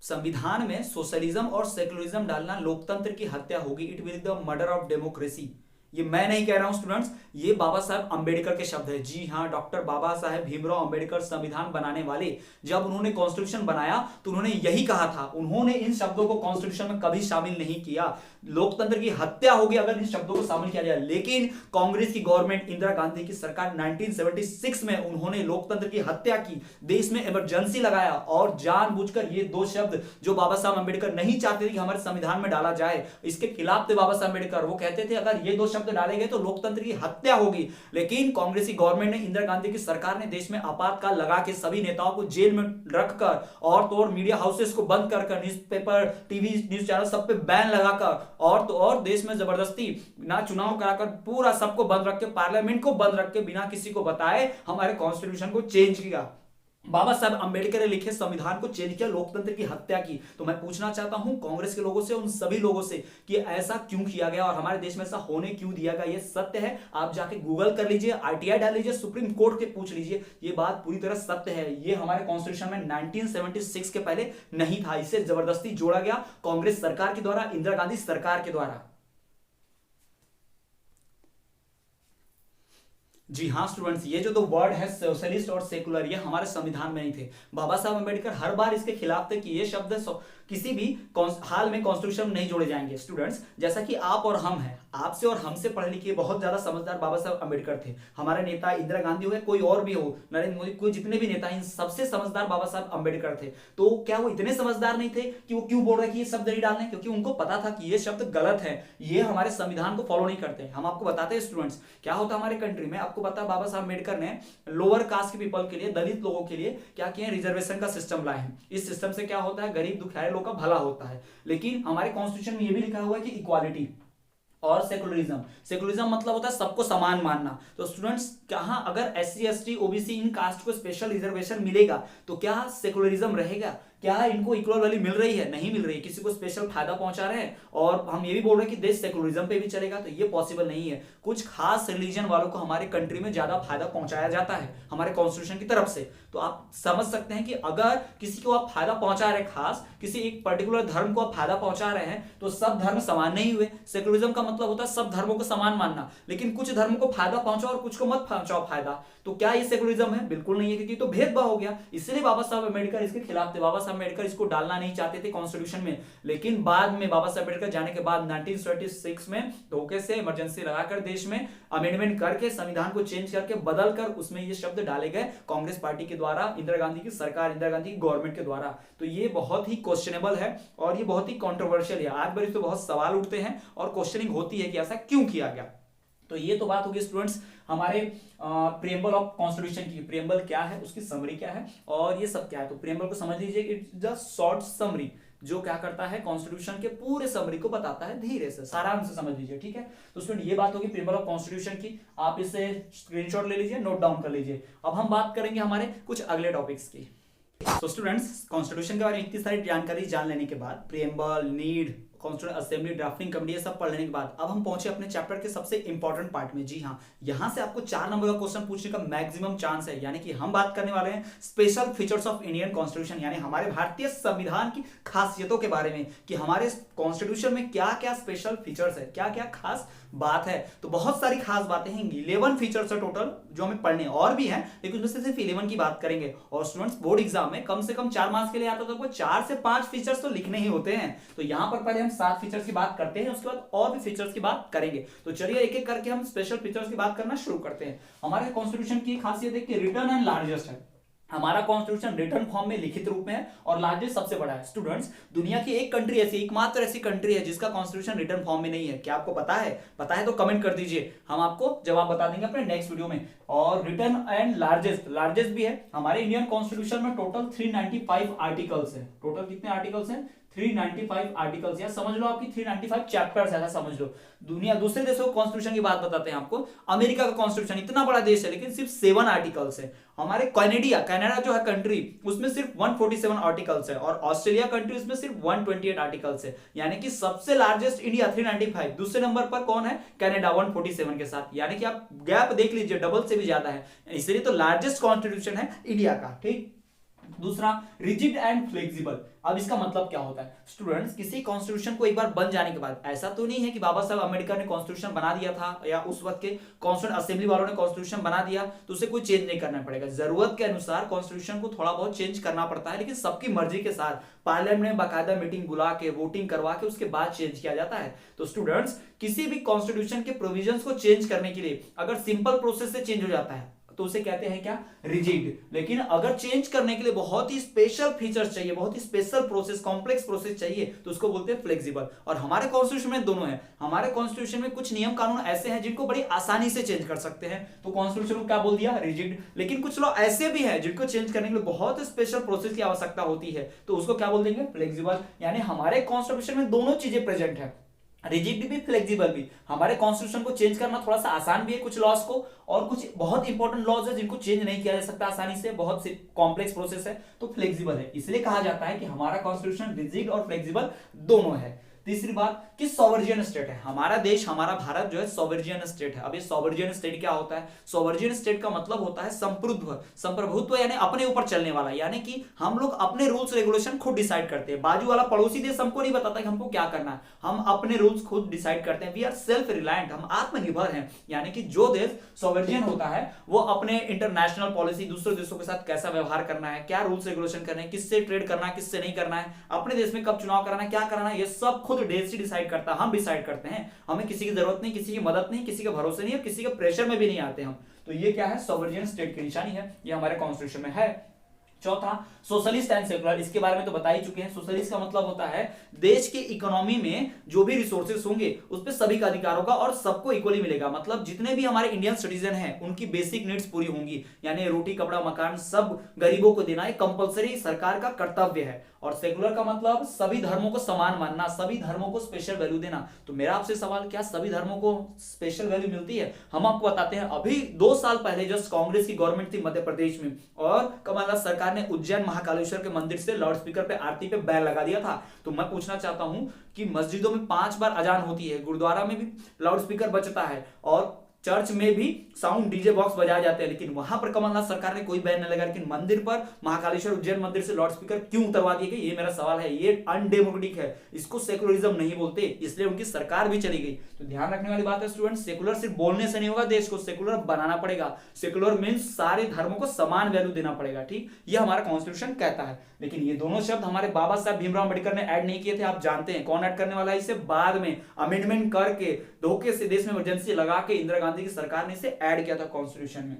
[SPEAKER 1] संविधान में सोशलिज्म और सेकुलरिज्म डालना लोकतंत्र की हत्या होगी। It will the murder of democracy. ये मैं नहीं कह रहा हूं स्टूडेंट्स, ये बाबा साहब अंबेडकर के शब्द है। जी हां, डॉक्टर बाबा साहेब भीमराव अंबेडकर संविधान बनाने वाले, जब उन्होंने कॉन्स्टिट्यूशन बनाया तो उन्होंने यही कहा था। उन्होंने इन शब्दों को कॉन्स्टिट्यूशन में कभी शामिल नहीं किया। लोकतंत्र की हत्या होगी अगर इन शब्दों को शामिल किया जाए। लेकिन कांग्रेस की गवर्नमेंट, इंदिरा गांधी की सरकार 1976 में उन्होंने लोकतंत्र की हत्या की, देश में इमरजेंसी लगाया और जानबूझकर ये 2 शब्द जो बाबा साहब अंबेडकर नहीं चाहते थे कि हमारे संविधान में डाला जाए, इसके खिलाफ थे बाबा साहब अंबेडकर। वो कहते थे अगर ये 2 शब्द शब्द डाले गए तो लोकतंत्र की हत्या होगी। लेकिन कांग्रेसी गवर्नमेंट ने, इंदिरा गांधी की सरकार ने देश में आपातकाल लगा के सभी नेताओं को जेल में रखकर और तो और मीडिया हाउसेस को बंद कर न्यूज़पेपर, टीवी, न्यूज चैनल सब पे बैन लगाकर और तो और देश में जबरदस्ती ना चुनाव कराकर पूरा सबको बंद रख के, पार्लियामेंट को बंद रख के, बिना किसी को बताए हमारे कॉन्स्टिट्यूशन को चेंज किया। बाबा साहब अंबेडकर ने लिखे संविधान को चेंज किया, लोकतंत्र की हत्या की। तो मैं पूछना चाहता हूं कांग्रेस के लोगों से, उन सभी लोगों से कि ऐसा क्यों किया गया और हमारे देश में ऐसा होने क्यों दिया गया। ये सत्य है, आप जाके गूगल कर लीजिए, आरटीआई डाल लीजिए, सुप्रीम कोर्ट के पूछ लीजिए, ये बात पूरी तरह सत्य है। ये हमारे कॉन्स्टिट्यूशन में 1976 के पहले नहीं था, इसे जबरदस्ती जोड़ा गया कांग्रेस सरकार के द्वारा, इंदिरा गांधी सरकार के द्वारा। जी हाँ स्टूडेंट्स, ये जो दो वर्ड है सोशलिस्ट और सेकुलर, ये हमारे संविधान में नहीं थे। बाबा साहब अंबेडकर हर बार इसके खिलाफ थे कि ये शब्द किसी भी हाल में कॉन्स्टिट्यूशन में नहीं जोड़े जाएंगे। स्टूडेंट्स, जैसा कि आप और हम हैं, आपसे और हमसे पढ़े लिखे बहुत ज्यादा समझदार बाबा साहब अंबेडकर थे। हमारे नेता इंदिरा गांधी हो या कोई और भी हो, नरेंद्र मोदी, कोई जितने भी नेता, इन सबसे समझदार बाबा साहब अंबेडकर थे। तो क्या वो इतने समझदार नहीं थे कि वो क्यों बोल रहे कि ये शब्द नहीं डालने? क्योंकि उनको पता था कि ये शब्द गलत है, ये हमारे संविधान को फॉलो नहीं करते। हम आपको बताते हैं स्टूडेंट्स, क्या होता है हमारे कंट्री में, आपको पता है बाबा साहब अंबेडकर ने लोअर कास्ट के पीपल के लिए, दलित लोगों के लिए क्या किया, रिजर्वेशन का सिस्टम लाए हैं। इस सिस्टम से क्या होता है, गरीब दुखियारे लोग का भला होता है। लेकिन हमारे कॉन्स्टिट्यूशन में यह भी लिखा हुआ है कि इक्वालिटी और सेकुलरिज्म। सेकुलरिज्म मतलब होता है सबको समान मानना। तो स्टूडेंट्स, कहां अगर SC ST OBC इन कास्ट को स्पेशल रिजर्वेशन मिलेगा तो क्या सेकुलरिज्म रहेगा? क्या इनको इक्वल वैल्यू मिल रही है? नहीं मिल रही है, किसी को स्पेशल फायदा पहुंचा रहे हैं और हम ये भी बोल रहे हैं कि देश सेकुलरिज्म पे भी चलेगा, तो ये पॉसिबल नहीं है। कुछ खास रिलीजन वालों को हमारे कंट्री में ज्यादा फायदा पहुंचाया जाता है हमारे कॉन्स्टिट्यूशन की तरफ से। तो आप समझ सकते हैं कि अगर किसी को आप फायदा पहुंचा रहे हैं, खास किसी एक पर्टिकुलर धर्म को आप फायदा पहुंचा रहे हैं, तो सब धर्म समान नहीं हुए। सेकुलरिज्म का मतलब होता है सब धर्मों को समान मानना, लेकिन कुछ धर्म को फायदा पहुंचाओ और कुछ को मत पहुंचाओ फायदा। तो क्या ये सेकुलरिज्म है? बिल्कुल नहीं है, क्योंकि तो भेदभाव हो गया। इसलिए बाबा साहब अम्बेडकर इसके खिलाफ थे। बाबा साहब अम्बेडकर इसको डालना नहीं चाहते थे कॉन्स्टिट्यूशन में, लेकिन बाद में बाबा साहब अम्बेडकर जाने के बाद 1976 में धोखे से इमरजेंसी लगाकर देश में अमेंडमेंट करके संविधान को चेंज करके बदल कर उसमें ये शब्द डाले गए कांग्रेस पार्टी के द्वारा, इंदिरा गांधी की सरकार, इंदिरा गांधी की गवर्नमेंट के द्वारा। तो ये बहुत ही क्वेश्चनेबल है और ये बहुत ही कॉन्ट्रोवर्शियल है। आज बार इस पर बहुत सवाल उठते हैं और क्वेश्चनिंग होती है कि ऐसा क्यों किया गया। तो ये तो बात होगी स्टूडेंट्स हमारे प्रियम्बल ऑफ कॉन्स्टिट्यूशन की। प्रियम्बल क्या है, उसकी समरी क्या है और ये सब क्या है। तो प्रियम्बल को समझ लीजिए, इट्स जस्ट शॉर्ट समरी, जो क्या करता है कॉन्स्टिट्यूशन के पूरे समरी को बताता है, धीरे से सारांश से समझ लीजिए, ठीक है। तो स्टूडेंट, ये बात होगी प्रियम्बल ऑफ कॉन्स्टिट्यूशन की। आप इसे स्क्रीनशॉट ले लीजिए, नोट डाउन कर लीजिए। अब हम बात करेंगे हमारे कुछ अगले टॉपिक्स की। तो स्टूडेंट्स, कॉन्स्टिट्यूशन के बारे में इतनी सारी जानकारी जान लेने के बाद, preamble, need, constitution assembly, drafting committee, ये सब पढ़ लेने के बाद अब हम पहुंचे अपने चैप्टर के सबसे इंपॉर्टेंट पार्ट में। जी हाँ, यहां से आपको 4 नंबर का क्वेश्चन पूछने का मैक्सिमम चांस है। यानी कि हम बात करने वाले हैं special features of Indian constitution, यानी हमारे भारतीय संविधान की खासियतों के बारे में कि हमारे कॉन्स्टिट्यूशन में क्या क्या स्पेशल फीचर्स है, क्या क्या खास बात है। तो बहुत सारी खास बातें हैं, 11 फीचर्स है टोटल जो हमें पढ़ने, और भी हैं लेकिन उसमें से सिर्फ 11 की बात करेंगे। और स्टूडेंट्स, बोर्ड एग्जाम में कम से कम 4 मार्क्स के लिए आता तो 4 से 5 फीचर्स तो लिखने ही होते हैं। तो यहां पर पहले हम 7 फीचर्स की बात करते हैं, उसके बाद और भी फीचर्स की बात करेंगे। तो चलिए एक एक करके हम स्पेशल फीचर्स की बात करना शुरू करते हैं। हमारे कॉन्स्टिट्यूशन की खासियत है कि रिटन एंड लार्जेस्ट है। हमारा कॉन्स्टिट्यूशन रिटन फॉर्म में लिखित रूप में है और लार्जेस्ट सबसे बड़ा है। स्टूडेंट्स, दुनिया की एक कंट्री ऐसी, एकमात्र ऐसी कंट्री है जिसका कॉन्स्टिट्यूशन रिटन फॉर्म में नहीं है। क्या आपको पता है? पता है तो कमेंट कर दीजिए, हम आपको जवाब बता देंगे अपने नेक्स्ट वीडियो में। और रिटन एंड लार्जेस्ट भी है। हमारे इंडियन कॉन्स्टिट्यूशन में टोटल 395 आर्टिकल्स है। टोटल कितने आर्टिकल्स हैं? 395 आर्टिकल्स, या समझ लो आपकी 395 चैप्टर्स, ऐसा समझ लो। दुनिया दूसरे देशों के कॉन्स्टिट्यूशन की बात बताते हैं आपको। अमेरिका का कॉन्स्टिट्यूशन इतना बड़ा देश है लेकिन सिर्फ 7 आर्टिकल्स है। हमारे कनाडा जो है कंट्री, उसमें सिर्फ 147 आर्टिकल्स है। और ऑस्ट्रेलिया कंट्री, उसमें सिर्फ 128 आर्टिकल्स है। यानी कि सबसे लार्जेस्ट इंडिया 395, दूसरे नंबर पर कौन है? कनाडा 147 के साथ। यानी कि आप गैप देख लीजिए, डबल से भी ज्यादा है। इसलिए तो लार्जेस्ट कॉन्स्टिट्यूशन है इंडिया का, ठीक। दूसरा, रिजिड एंड फ्लेक्सिबल। अब इसका मतलब क्या होता है स्टूडेंट्स? किसी कॉन्स्टिट्यूशन को एक बार बन जाने के बाद, ऐसा तो नहीं है कि बाबा साहब अम्बेडकर ने कॉन्स्टिट्यूशन बना दिया था या उस वक्त के कॉन्स्टिट्यूशन असेंबली वालों ने कॉन्स्टिट्यूशन बना दिया तो उसे कोई चेंज नहीं करना पड़ेगा। जरूरत के अनुसार कॉन्स्टिट्यूशन को थोड़ा बहुत चेंज करना पड़ता है, लेकिन सबकी मर्जी के साथ पार्लियामेंट में बाकायदा मीटिंग बुला के, वोटिंग करवा के उसके बाद चेंज किया जाता है। तो स्टूडेंट्स, किसी भी कॉन्स्टिट्यूशन के प्रोविजंस को चेंज करने के लिए अगर सिंपल प्रोसेस से चेंज हो जाता है, तो उसे कहते हैं क्या, रिजिड। लेकिन अगर चेंज करने के लिए बहुत ही स्पेशल फीचर्स चाहिए, बहुत ही स्पेशल प्रोसेस, कॉम्प्लेक्स प्रोसेस चाहिए, तो उसको बोलते हैं फ्लेक्सिबल। और हमारे कॉन्स्टिट्यूशन में दोनों है। हमारे कॉन्स्टिट्यूशन में कुछ नियम कानून ऐसे हैं जिनको बड़ी आसानी से चेंज कर सकते हैं, तो कॉन्स्टिट्यूशन को क्या बोल दिया, रिजिड। लेकिन कुछ लॉ ऐसे भी हैं जिनको चेंज करने के लिए बहुत स्पेशल प्रोसेस की आवश्यकता होती है, तो उसको क्या बोल देंगे, फ्लेक्सिबल। यानी हमारे कॉन्स्टिट्यूशन में दोनों चीजें प्रेजेंट है, रिजिड भी फ्लेक्सिबल भी। हमारे कॉन्स्टिट्यूशन को चेंज करना थोड़ा सा आसान भी है कुछ लॉज को, और कुछ बहुत इंपॉर्टेंट लॉज है जिनको चेंज नहीं किया जा सकता आसानी से, बहुत कॉम्प्लेक्स प्रोसेस है, तो फ्लेक्सिबल है। इसलिए कहा जाता है कि हमारा कॉन्स्टिट्यूशन रिजिड और फ्लेक्सिबल दोनों है। तीसरी बात कि सॉवरेन स्टेट है हमारा देश, हमारा भारत जो है सॉवरेन स्टेट है। अब ये सॉवरेन स्टेट क्या होता है, सॉवरेन स्टेट का मतलब होता है संप्रभुत्व, यानी अपने ऊपर चलने वाला, यानी कि हम लोग अपने रूल्स रेगुलेशन खुद डिसाइड करते हैं। बाजू वाला पड़ोसी देश हमको नहीं बताता कि हमको क्या करना है, हम अपने रूल्स खुद डिसाइड करते हैं। वी आर सेल्फ रिलायंट, हम आत्मनिर्भर हैं। यानी कि जो देश सॉवरेन होता है वो अपने इंटरनेशनल पॉलिसी, दूसरे देशों के साथ कैसा व्यवहार करना है, क्या रूल्स रेगुलेशन करना है, किससे ट्रेड करना है, किससे नहीं करना है, अपने देश में कब चुनाव कराना है, क्या कराना है, ये सब खुद देश ही डिसाइड करता है, हम डिसाइड करते हैं। हमें किसी की जरूरत नहीं, किसी की मदद नहीं, किसी के भरोसे नहीं और किसी के प्रेशर में भी नहीं आते हम। तो ये क्या है, सॉवरेन स्टेट की निशानी है, ये हमारे कॉन्स्टिट्यूशन में है। चौथा, सोशलिस्ट एंड सेकुलर, इसके बारे में तो बता ही चुके हैं। सोशलिस्ट का मतलब होता है देश की इकोनॉमी में जो भी रिसोर्सेज होंगे उस पर सभी का अधिकार होगा और सबको इक्वली मिलेगा। मतलब जितने भी हमारे इंडियन सिटीजन हैं उनकी बेसिक नीड्स पूरी होंगी, यानी रोटी कपड़ा मकान सब गरीबों को देना एक कंपलसरी सरकार का कर्तव्य है। और सेकुलर का मतलब सभी धर्मों को समान मानना, सभी धर्मों को स्पेशल वैल्यू देना। तो मेरा आपसे सवाल, क्या सभी धर्मों को स्पेशल वैल्यू मिलती है? हम आपको बताते हैं। अभी 2 साल पहले जस्ट कांग्रेस की गवर्नमेंट थी मध्य प्रदेश में, और कमलनाथ सरकार ने उज्जैन महाकालेश्वर के मंदिर से लाउड स्पीकर पे आरती पे बैन लगा दिया था। तो मैं पूछना चाहता हूं कि मस्जिदों में 5 बार अजान होती है, गुरुद्वारा में भी लाउड स्पीकर बजता है और चर्च में भी साउंड डीजे बॉक्स बजाए जाते हैं, लेकिन वहां पर कमलनाथ सरकार ने कोई बैन नहीं लगा, लेकिन मंदिर पर महाकालेश्वर उज्जैन मंदिर से लाउड स्पीकर क्यों उतरवा दिए गए? ये मेरा सवाल है। ये अनडेमोक्रेटिक है, इसको सेकुलरिज्म नहीं बोलते, इसलिए उनकी सरकार भी चली गई। तो ध्यान रखने वाली बात है स्टूडेंट, सेकुलर सिर्फ बोलने से नहीं होगा, देश को सेकुलर बनाना पड़ेगा। सेकुलर मीन्स सारे धर्मों को समान वैल्यू देना पड़ेगा, ठीक, ये हमारा कॉन्स्टिट्यूशन कहता है। लेकिन ये दोनों शब्द हमारे बाबा साहब भीमराव अम्बेडकर ने ऐड नहीं किए थे। आप जानते हैं कौन ऐड करने वाला है इसे? बाद में अमेंडमेंट करके धोखे से देश में इमरजेंसी लगा के इंदिरा गांधी की सरकार ने इसे ऐड किया था कॉन्स्टिट्यूशन में।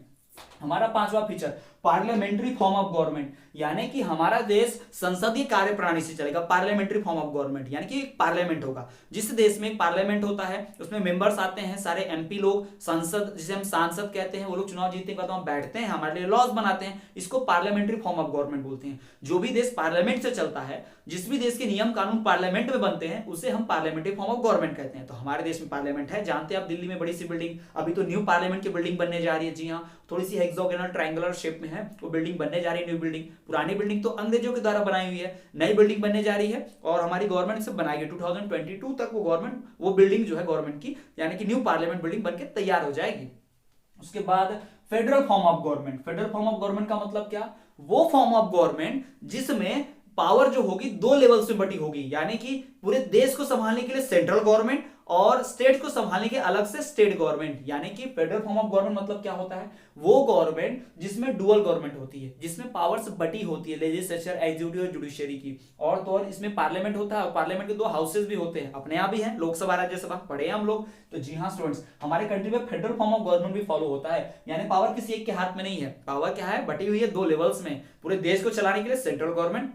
[SPEAKER 1] हमारा 5वां feature, parliamentary form of government, यानी कि हमारा देश संसदीय कार्य प्रणाली से चलेगा। पार्लियामेंट्री फॉर्म ऑफ गवर्नमेंट यानी कि पार्लियामेंट होगा। जिस देश में पार्लियामेंट होता है उसमें मेंबर्स आते हैं, सारे एमपी लोग, संसद जिसे हम सांसद कहते हैं, वो लोग चुनाव जीतने के बाद वहां बैठते हैं, हमारे लिए लॉज बनाते हैं। इसको पार्लियामेंट्री फॉर्म ऑफ गवर्नमेंट बोलते हैं। जो भी देश पार्लियामेंट से चलता है, जिस भी देश के नियम कानून पार्लियामेंट में बनते हैं, उसे हम पार्लियामेंट्री फॉर्म ऑफ गवर्नमेंट कहते हैं। तो हमारे देश में पार्लियामेंट है, जानते हैं आप, दिल्ली में बड़ी सी बिल्डिंग, अभी तो न्यू पार्लियामेंट की बिल्डिंग बनने जा रही है। जी हाँ, थोड़ी सी हेक्सागोनल ट्रायंगुलर शेप में है, वो बिल्डिंग बनने जा रही है, न्यू बिल्डिंग। पुरानी बिल्डिंग तो अंग्रेजों के द्वारा बनाई हुई है, नई बिल्डिंग बनने जा रही है और हमारी गवर्नमेंट से बनाएगी। 2022 तक वो बिल्डिंग जो है गवर्नमेंट की, यानी कि न्यू पार्लियामेंट बिल्डिंग बनके तैयार हो जाएगी। उसके बाद federal form of government. Federal form of government का मतलब क्या? वो फॉर्म ऑफ गवर्नमेंट जिसमें पावर जो होगी 2 लेवल्स में बटी होगी, यानी कि पूरे देश को संभालने के लिए सेंट्रल गवर्नमेंट और स्टेट को संभालने के अलग से स्टेट गवर्नमेंट। यानी कि फेडरल फॉर्म ऑफ गवर्नमेंट मतलब क्या होता है? वो गवर्नमेंट जिसमें डुअल गवर्नमेंट होती है, जिसमें पावर्स बटी होती है, लेजिस्लेचर, एग्जीक्यूटिव और जुडिशरी की। और तो और इसमें पार्लियामेंट होता है और पार्लियामेंट के 2 हाउसेज भी होते हैं, अपने यहाँ भी है, लोकसभा राज्यसभा, पढ़े हम लोग। तो जी हाँ स्टूडेंट्स, हमारे कंट्री में फेडरल फॉर्म ऑफ गवर्नमेंट भी फॉलो होता है, यानी पावर किसी एक के हाथ में नहीं है, पावर क्या है? बटी हुई है 2 लेवल्स में। पूरे देश को चलाने के लिए सेंट्रल गवर्नमेंट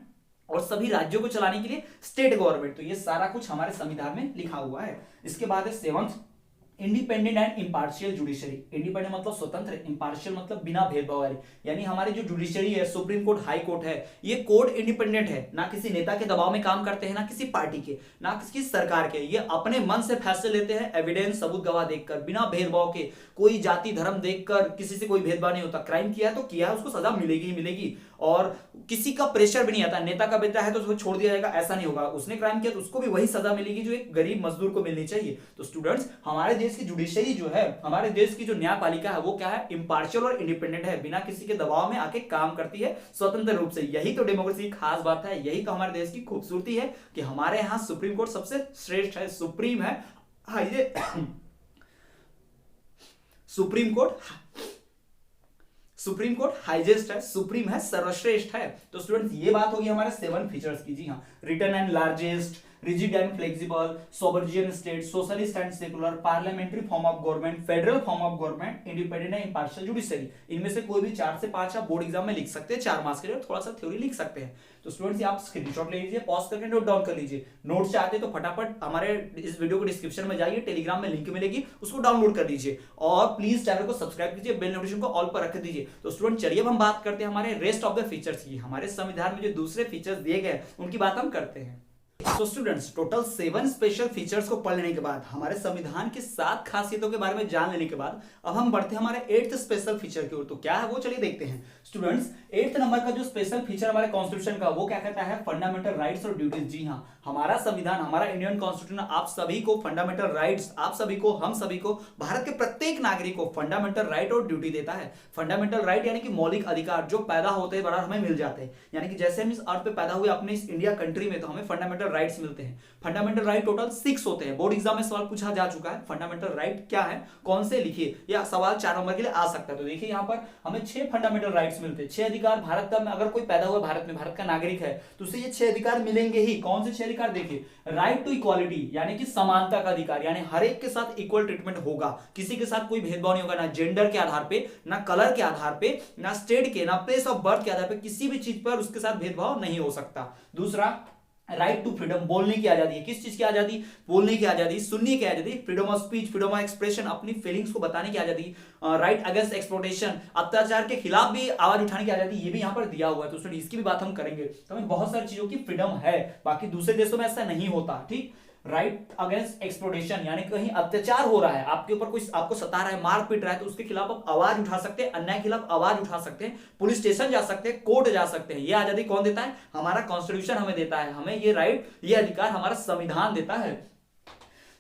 [SPEAKER 1] और सभी राज्यों को चलाने के लिए स्टेट गवर्नमेंट। तो ये सारा कुछ हमारे संविधान में लिखा हुआ है। इसके बाद है 7th, independent and impartial judiciary. Independent मतलब स्वतंत्र, इम्पार्शियल मतलब बिना भेदभाव वाली। यानी हमारी जो जुडिशरी है, सुप्रीम कोर्ट, हाई कोर्ट है, ये कोर्ट इंडिपेंडेंट है, ना किसी नेता के दबाव में काम करते हैं, ना किसी पार्टी के, ना किसी सरकार के। ये अपने मन से फैसले लेते हैं, एविडेंस, सबूत, गवाह देखकर, बिना भेदभाव के। कोई जाति धर्म देखकर किसी से कोई भेदभाव नहीं होता। क्राइम किया है तो किया है, उसको सजा मिलेगी ही मिलेगी। और किसी का प्रेशर भी नहीं आता, नेता का बेटा है तो उसको छोड़ दिया जाएगा, ऐसा नहीं होगा। उसने क्राइम किया तो उसको भी वही सजा मिलेगी जो एक गरीब मजदूर को मिलनी चाहिए। तो स्टूडेंट्स, हमारे देश की जुडिशरी जो है, हमारे देश की जो न्यायपालिका है, वो क्या है? इम्पार्शियल और इंडिपेंडेंट है, बिना किसी के दबाव में आके काम करती है स्वतंत्र रूप से। यही तो डेमोक्रेसी की खास बात है, यही तो हमारे देश की खूबसूरती है कि हमारे यहाँ सुप्रीम कोर्ट सबसे श्रेष्ठ है, सुप्रीम है, सुप्रीम कोर्ट हाईएस्ट है, सुप्रीम है, सर्वश्रेष्ठ है। तो स्टूडेंट्स, ये बात होगी हमारे 7 फीचर्स की। जी हाँ, written and largest, rigid and flexible, sovereign state, socialist and secular, parliamentary form of government, federal form of government, independent and impartial judiciary. इनमें से कोई भी 4 से 5 आप बोर्ड एग्जाम में लिख सकते हैं, 4 मार्क्स के लिए, थोड़ा सा थ्योरी लिख सकते हैं। तो स्टूडेंट्स आप स्क्रीनशॉट ले लीजिए, पॉज करके नोट डाउन कर लीजिए। नोट चाहते तो फटाफट हमारे इस वीडियो को डिस्क्रिप्शन में जाइए, टेलीग्राम में लिंक मिलेगी, उसको डाउनलोड कर लीजिए और प्लीज चैनल को सब्सक्राइब कीजिए, बेल नोटिफिकेशन को ऑल पर रख दीजिए। तो स्टूडेंट चलिए अब हम बात करते हैं हमारे रेस्ट ऑफ द फीचर्स की। हमारे संविधान में जो दूसरे फीचर्स दिए गए उनकी बात हम करते हैं। तो स्टूडेंट्स टोटल 7 स्पेशल फीचर्स को पढ़ लेने के बाद, हमारे संविधान की 7 खासियतों के बारे में जान लेने के बाद, अब हम बढ़ते हैं हमारे 8th स्पेशल फीचर की ओर। तो क्या है वो, चलिए देखते हैं। स्टूडेंट्स 8th नंबर का जो स्पेशल फीचर हमारे कॉन्स्टिट्यूशन का, वो क्या कहता है, फंडामेंटल राइट्स और ड्यूटीज। जी हाँ, हमारा संविधान, हमारा इंडियन कॉन्स्टिट्यूशन आप सभी को फंडामेंटल राइट्स, आप सभी को, हम सभी को, भारत के प्रत्येक नागरिक को फंडामेंटल राइट और ड्यूटी देता है। फंडामेंटल राइट यानी कि मौलिक अधिकार जो पैदा होते हैं बराबर हमें मिल जाते हैं, यानी कि जैसे हम इस अर्थ पे पैदा हुए अपने इस इंडिया कंट्री में, तो हमें फंडामेंटल राइट्स मिलते हैं। फंडामेंटल राइट टोटल 6 होते हैं। बोर्ड एग्जाम में सवाल पूछा जा चुका है, फंडामेंटल राइट क्या है, कौन से लिखिए, या सवाल 4 नंबर के लिए आ सकता है। तो देखिए यहाँ पर हमें 6 फंडामेंटल राइट्स मिलते हैं, 6 अधिकार। भारत का अगर कोई पैदा हुआ भारत में, भारत का नागरिक है, तो उसे ये 6 अधिकार मिलेंगे ही। कौन से 6 अधिकार, देखिए, राइट टू इक्वालिटी यानी कि समानता का अधिकार, यानी हर एक के साथ इक्वल ट्रीटमेंट होगा, किसी के साथ कोई भेदभाव नहीं होगा, ना जेंडर के आधार पे, ना कलर के आधार पे, ना स्टेट के, ना प्लेस ऑफ बर्थ के आधार पे, किसी भी चीज पर उसके साथ भेदभाव नहीं हो सकता। दूसरा, राइट टू फ्रीडम, बोलने की आजादी है। किस चीज की आजादी, बोलने की आजादी, सुनने की आजादी, freedom of speech, freedom of expression, अपनी फीलिंग्स को बताने की आजादी। राइट अगेंस्ट एक्सप्लॉइटेशन, अत्याचार के खिलाफ भी आवाज उठाने की आजादी, ये भी यहाँ पर दिया हुआ है। तो स्टूडेंट इसकी भी बात हम करेंगे। तो हमें बहुत सारी चीजों की फ्रीडम है, बाकी दूसरे देशों में ऐसा नहीं होता। ठीक, राइट अगेंस्ट एक्सप्लॉइटेशन यानी कहीं अत्याचार हो रहा है, आपके ऊपर कोई आपको सता रहा है, मार पीट रहा है, तो उसके खिलाफ आप आवाज उठा सकते हैं, अन्याय के खिलाफ आवाज उठा सकते हैं, पुलिस स्टेशन जा सकते हैं, कोर्ट जा सकते हैं। ये आजादी कौन देता है, हमारा कॉन्स्टिट्यूशन हमें देता है, हमें ये राइट, ये अधिकार हमारा संविधान देता है।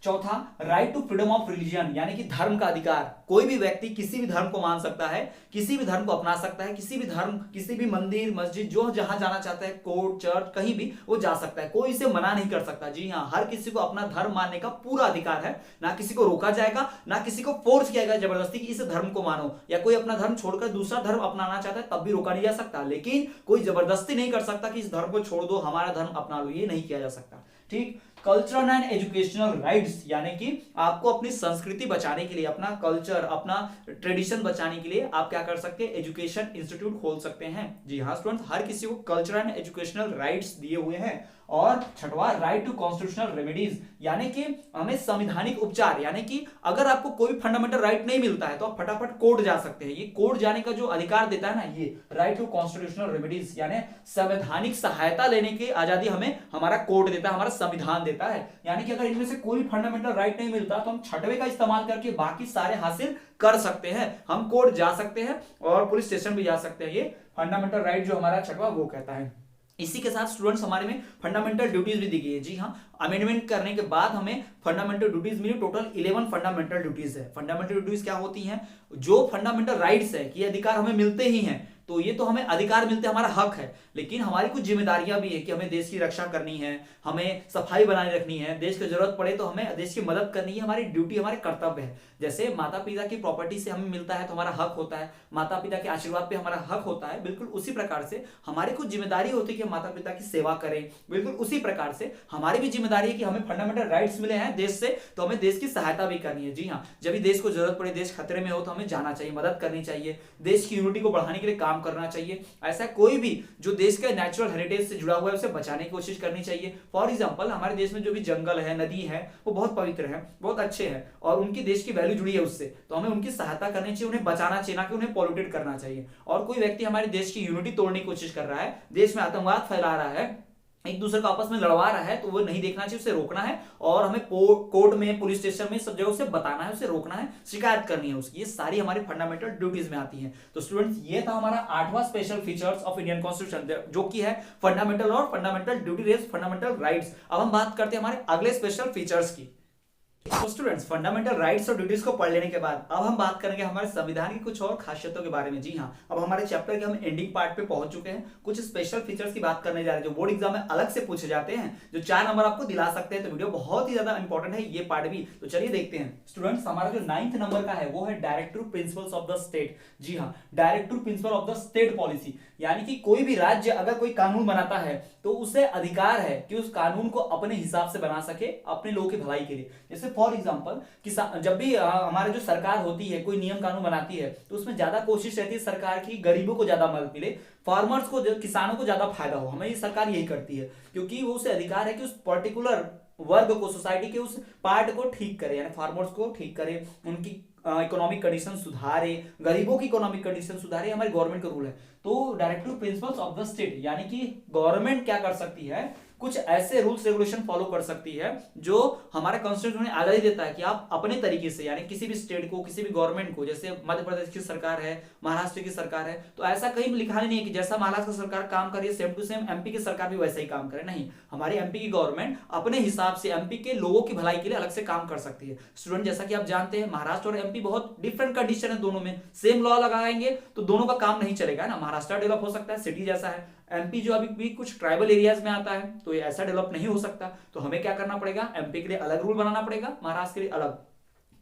[SPEAKER 1] चौथा, right to freedom of religion यानी कि धर्म का अधिकार। कोई भी व्यक्ति किसी भी धर्म को मान सकता है, किसी भी धर्म को अपना सकता है, किसी भी धर्म, किसी भी मंदिर मस्जिद जो जहां जाना चाहता है, कोर्ट चर्च कहीं भी वो जा सकता है, कोई इसे मना नहीं कर सकता। जी हाँ, हर किसी को अपना धर्म मानने का पूरा अधिकार है, ना किसी को रोका जाएगा, ना किसी को फोर्स किया जाएगा जबरदस्ती कि इस धर्म को मानो, या कोई अपना धर्म छोड़कर दूसरा धर्म अपनाना चाहता है तब भी रोका नहीं जा सकता, लेकिन कोई जबरदस्ती नहीं कर सकता कि इस धर्म को छोड़ दो, हमारा धर्म अपना लो, ये नहीं किया जा सकता। ठीक, कल्चरल एंड एजुकेशनल राइट्स यानी कि आपको अपनी संस्कृति बचाने के लिए, अपना कल्चर, अपना ट्रेडिशन बचाने के लिए आप क्या कर सकते हैं, एजुकेशन इंस्टीट्यूट खोल सकते हैं। जी हाँ स्टूडेंट्स, हर किसी को कल्चरल एंड एजुकेशनल राइट्स दिए हुए हैं। और छठवां, राइट टू कॉन्स्टिट्यूशनल रेमेडीज यानी कि हमें संवैधानिक उपचार, यानी कि अगर आपको कोई फंडामेंटल राइट नहीं मिलता है तो आप फटाफट कोर्ट जा सकते हैं। ये कोर्ट जाने का जो अधिकार देता है ना, ये राइट टू कॉन्स्टिट्यूशनल रेमेडीज यानी संवैधानिक सहायता लेने की आजादी हमें हमारा कोर्ट देता है, हमारा संविधान देता है। यानी कि अगर इनमें से कोई फंडामेंटल राइट नहीं मिलता तो हम छठवें का इस्तेमाल करके बाकी सारे हासिल कर सकते हैं। हम कोर्ट जा सकते हैं और पुलिस स्टेशन भी जा सकते हैं। ये फंडामेंटल राइट जो हमारा छठवा वो कहता है। इसी के साथ स्टूडेंट्स हमारे में फंडामेंटल ड्यूटीज भी दी गई है। जी हाँ, अमेंडमेंट करने के बाद हमें फंडामेंटल ड्यूटीज मिली, टोटल 11 फंडामेंटल ड्यूटीज है। फंडामेंटल ड्यूटीज क्या होती हैं, जो फंडामेंटल राइट्स है कि अधिकार हमें मिलते ही हैं, तो ये तो हमें अधिकार मिलते हैं, हमारा हक है, लेकिन हमारी कुछ जिम्मेदारियां भी है कि हमें देश की रक्षा करनी है, हमें सफाई बनाए रखनी है, देश की जरूरत पड़े तो हमें देश की मदद करनी है, हमारी ड्यूटी, हमारे कर्तव्य है। जैसे माता पिता की प्रॉपर्टी से हमें मिलता है तो हमारा हक होता है, माता पिता के आशीर्वाद पे हमारा हक होता है, बिल्कुल उसी प्रकार से हमारी कुछ जिम्मेदारी होती है कि माता पिता की सेवा करें। बिल्कुल उसी प्रकार से हमारी भी जिम्मेदारी है कि हमें फंडामेंटल राइट्स मिले हैं देश से, तो हमें देश की सहायता भी करनी है। जी हाँ, जब भी देश को जरूरत पड़े, देश खतरे में हो, तो हमें जाना चाहिए, मदद करनी चाहिए, देश की यूनिटी को बढ़ाने के लिए काम करना चाहिए। ऐसा कोई भी जो देश के नेचुरल हेरिटेज से जुड़ा हुआ है उसे बचाने की कोशिश करनी चाहिए। फॉर एग्जांपल, हमारे देश में जो भी जंगल है, नदी है, वो बहुत पवित्र है, बहुत अच्छे हैं और उनकी देश की वैल्यू जुड़ी है उससे, तो हमें उनकी सहायता करनी चाहिए, उन्हें बचाना चाहिए, ना कि उन्हें पॉल्यूटेड करना चाहिए। और कोई व्यक्ति हमारे देश की यूनिटी तोड़ने की कोशिश कर रहा है, देश में आतंकवाद फैला रहा है, एक दूसरे को आपस में लड़वा रहा है, तो वो नहीं देखना चाहिए, उसे रोकना है और हमें कोर्ट में, पुलिस स्टेशन में, सब जगह उसे बताना है, उसे रोकना है, शिकायत करनी है उसकी। ये सारी हमारी फंडामेंटल ड्यूटीज में आती हैं। तो स्टूडेंट्स, ये था हमारा 8वां special features of Indian constitution, जो कि है फंडामेंटल और फंडामेंटल ड्यूटी, फंडामेंटल राइट्स। अब हम बात करते हैं हमारे अगले स्पेशल फीचर्स की। तो स्टूडेंट्स, फंडामेंटल राइट्स और ड्यूटीज को पढ़ लेने के बाद अब हम बात करेंगे हमारे संविधान की कुछ और खासियतों के बारे में। जी हाँ, अब हमारे चैप्टर के हम एंडिंग पार्ट पे पहुंच चुके हैं। कुछ स्पेशल फीचर्स की बात करने जा रहे हैं जो बोर्ड एग्जाम में अलग से पूछे जाते हैं, जो 4 नंबर आपको दिला सकते हैं। तो वीडियो बहुत ही ज्यादा इंपॉर्टेंट है ये पार्ट भी, तो चलिए देखते हैं। स्टूडेंट्स, हमारा जो 9th नंबर का है वो है directive principles of the state. जी हाँ, directive principle of the state policy, यानी कि कोई भी राज्य अगर कोई कानून बनाता है तो उसे अधिकार है कि उस कानून को अपने हिसाब से बना सके, अपने लोगों की भलाई के लिए। जैसे फॉर एग्जांपल कि जब भी हमारे जो सरकार होती है कोई नियम कानून बनाती है तो उसमें ज्यादा कोशिश रहती है सरकार की गरीबों को ज्यादा मदद मिले, फार्मर्स को, किसानों को ज्यादा फायदा हो। हमें ये सरकार यही करती है क्योंकि वो उसे अधिकार है कि उस पर्टिकुलर वर्ग को, सोसाइटी के उस पार्ट को ठीक करे, यानी फार्मर्स को ठीक करे, उनकी इकोनॉमिक कंडीशन सुधारे, गरीबों की इकोनॉमिक कंडीशन सुधारे, हमारे गवर्नमेंट का रूल है। तो directive principles of the state यानी कि गवर्नमेंट क्या कर सकती है, कुछ ऐसे रूल्स रेगुलेशन फॉलो कर सकती है जो हमारे कॉन्स्टिट्यूशन में आजादी देता है कि आप अपने तरीके से, यानी किसी भी स्टेट को, किसी भी गवर्नमेंट को, जैसे मध्य प्रदेश की सरकार है, महाराष्ट्र की सरकार है, तो ऐसा कहीं लिखा नहीं है कि जैसा महाराष्ट्र की सरकार काम कर रही है सेम टू सेम एमपी की सरकार भी वैसा ही काम करे। नहीं, हमारी एमपी की गवर्नमेंट अपने हिसाब से एमपी के लोगों की भलाई के लिए अलग से काम कर सकती है। स्टूडेंट, जैसा कि आप जानते हैं महाराष्ट्र और एमपी बहुत डिफरेंट कंडीशन है, दोनों में सेम लॉ लगाएंगे तो दोनों का काम नहीं चलेगा ना। महाराष्ट्र डेवलप हो सकता है, सिटी जैसा है, एमपी जो अभी भी कुछ ट्राइबल एरियाज में आता है तो ये ऐसा डेवलप नहीं हो सकता। तो हमें क्या करना पड़ेगा, एमपी के लिए अलग रूल बनाना पड़ेगा, महाराष्ट्र के लिए अलग।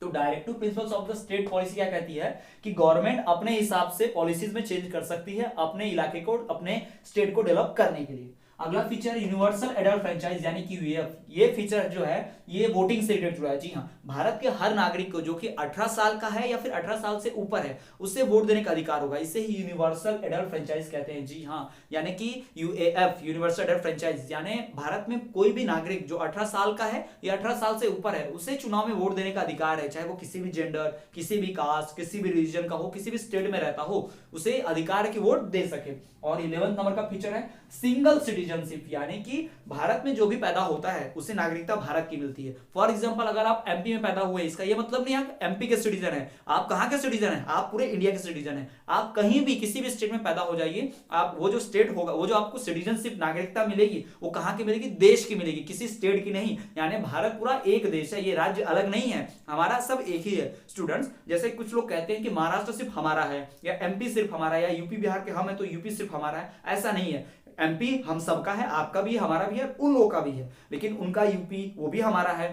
[SPEAKER 1] तो directive principles of the state policy क्या कहती है कि गवर्नमेंट अपने हिसाब से पॉलिसीज में चेंज कर सकती है अपने इलाके को, अपने स्टेट को डेवलप करने के लिए। अगला फीचर यूनिवर्सल एडल्ट फ्रेंचाइज यानी कि यूएफ। ये फीचर जो है ये वोटिंग से रिलेटेड जुड़ा है। जी हाँ, भारत के हर नागरिक को जो कि 18 साल का है या फिर 18 साल से ऊपर है उससे वोट देने का अधिकार होगा। इसे ही यूनिवर्सल एडल्ट फ्रेंचाइज कहते हैं। जी हाँ, यानी कि यूएएफ, यूनिवर्सल एडल्ट फ्रेंचाइज, यानी भारत में कोई भी नागरिक जो 18 साल का है या 18 साल से ऊपर है उसे चुनाव में वोट देने का अधिकार है, चाहे वो किसी भी जेंडर, किसी भी कास्ट, किसी भी रिलीजन का हो, किसी भी स्टेट में रहता हो, उसे अधिकार है कि वोट दे सके। और 11th नंबर का फीचर है सिंगल सिटीजनशिप, यानी कि भारत में जो भी पैदा होता है उसे नागरिकता भारत की मिलती है। फॉर एग्जांपल, अगर आप एमपी में पैदा हुए, इसका ये मतलब नहीं आप एमपी के सिटीजन हैं, आप कहां के सिटीजन हैं, आप पूरे इंडिया के सिटीजन हैं। आप कहीं भी किसी भी स्टेट में पैदा हो जाइए, आप वो जो स्टेट होगा, वो जो आपको सिटीजनशिप नागरिकता मिलेगी वो कहां की मिलेगी, देश की मिलेगी, किसी स्टेट की नहीं। यानी भारत पूरा एक देश है, ये राज्य अलग नहीं है, हमारा सब एक ही है। स्टूडेंट्स, जैसे कुछ लोग कहते हैं कि महाराष्ट्र सिर्फ हमारा है या एमपी सिर्फ हमारा है या यूपी बिहार के हम है तो यूपी सिर्फ हमारा है, ऐसा नहीं है। एमपी हम सबका है, आपका भी, हमारा भी है, उन लोगों का भी है, लेकिन उनका यूपी वो भी हमारा है,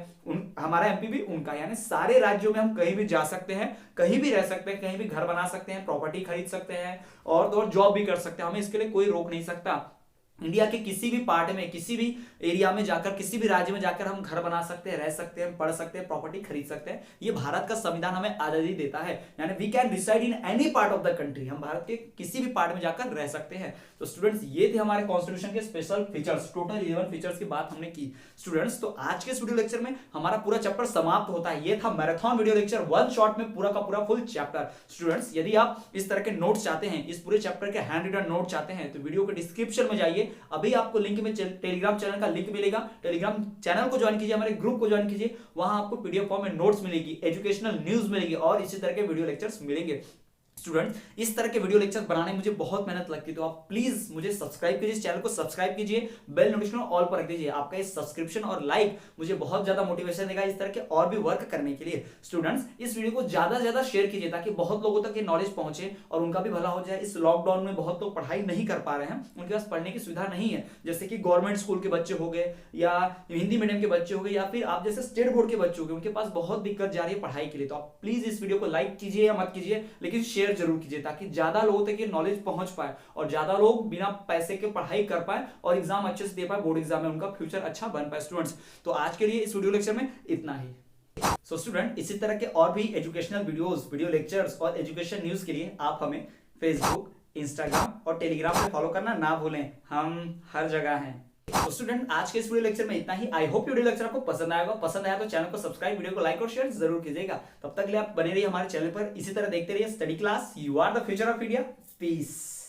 [SPEAKER 1] हमारा एमपी भी उनका। यानी सारे राज्यों में हम कहीं भी जा सकते हैं, कहीं भी रह सकते हैं, कहीं भी घर बना सकते हैं, प्रॉपर्टी खरीद सकते हैं और जॉब भी कर सकते हैं, हमें इसके लिए कोई रोक नहीं सकता। इंडिया के किसी भी पार्ट में, किसी भी एरिया में जाकर, किसी भी राज्य में जाकर हम घर बना सकते हैं, रह सकते हैं, पढ़ सकते हैं, प्रॉपर्टी खरीद सकते हैं। ये भारत का संविधान हमें आजादी देता है, यानी we can decide in any part of the country, हम भारत के किसी भी पार्ट में जाकर रह सकते हैं। तो स्टूडेंट्स, ये थे हमारे कॉन्स्टिट्यूशन के स्पेशल फीचर्स। टोटल 11 फीचर्स की बात हमने की। स्टूडेंट्स, तो आज के इस वीडियो लेक्चर में हमारा पूरा चैप्टर समाप्त होता है। ये था marathon video lecture, one shot में पूरा का पूरा फुल चैप्टर। स्टूडेंट्स, यदि आप इस तरह के नोट्स चाहते हैं, इस पूरे चैप्टर के हैंड रिटन नोट चाहते हैं तो वीडियो के डिस्क्रिप्शन में जाइए, अभी आपको लिंक में टेलीग्राम चैनल का लिंक मिलेगा, टेलीग्राम चैनल को ज्वाइन कीजिए, हमारे ग्रुप को ज्वाइन कीजिए, वहां आपको पीडीएफ फॉर्म में नोट्स मिलेगी, एजुकेशनल न्यूज मिलेगी और इसी तरह के वीडियो लेक्चर्स मिलेंगे। स्टूडेंट, इस तरह के वीडियो लेक्चर बनाने में मुझे बहुत मेहनत लगती है, तो आप प्लीज मुझे सब्सक्राइब कीजिए, चैनल को सब्सक्राइब कीजिए, बेल नोटिफिकेशन ऑल पर रख दीजिए। आपका इस सब्सक्रिप्शन और लाइक मुझे बहुत ज्यादा मोटिवेशन देगा इस तरह के और भी वर्क करने के लिए। स्टूडेंट्स, इस वीडियो को ज्यादा से ज्यादा शेयर कीजिए ताकि बहुत लोगों तक ये नॉलेज पहुंचे और उनका भी भला हो जाए। इस लॉकडाउन में बहुत लोग पढ़ाई नहीं कर पा रहे हैं, उनके पास पढ़ने की सुविधा नहीं है, जैसे कि गवर्नमेंट स्कूल के बच्चे हो गए या हिंदी मीडियम के बच्चे हो गए या फिर आप जैसे स्टेट बोर्ड के बच्चे हो गए, उनके पास बहुत दिक्कत जा रही है पढ़ाई के लिए। तो आप प्लीज इस वीडियो को लाइक कीजिए या मत कीजिए, लेकिन शेयर जरूर कीजिए ताकि ज्यादा लोगों तक ये नॉलेज पहुंच पाए और ज्यादा लोग बिना पैसे के पढ़ाई कर पाए और एग्जाम अच्छे से दे पाए, बोर्ड एग्जाम में उनका फ्यूचर अच्छा बन पाए। स्टूडेंट्स, तो आज के लिए इस वीडियो लेक्चर में इतना ही। सो स्टूडेंट, इसी तरह के और भी एजुकेशनल वीडियोस, वीडियो लेक्चर्स और एजुकेशन न्यूज के लिए आप हमें फेसबुक, इंस्टाग्राम और टेलीग्राम पे फॉलो करना ना भूलें, हम हर जगह हैं। तो स्टूडेंट, आज के इस वीडियो लेक्चर में इतना ही। आई होप वीडियो लेक्चर आपको पसंद आएगा, पसंद आया तो चैनल को सब्सक्राइब, वीडियो को लाइक और शेयर जरूर कीजिएगा। तब तक के लिए आप बने रहिए हमारे चैनल पर, इसी तरह देखते रहिए study class. You are the future of India. Piece.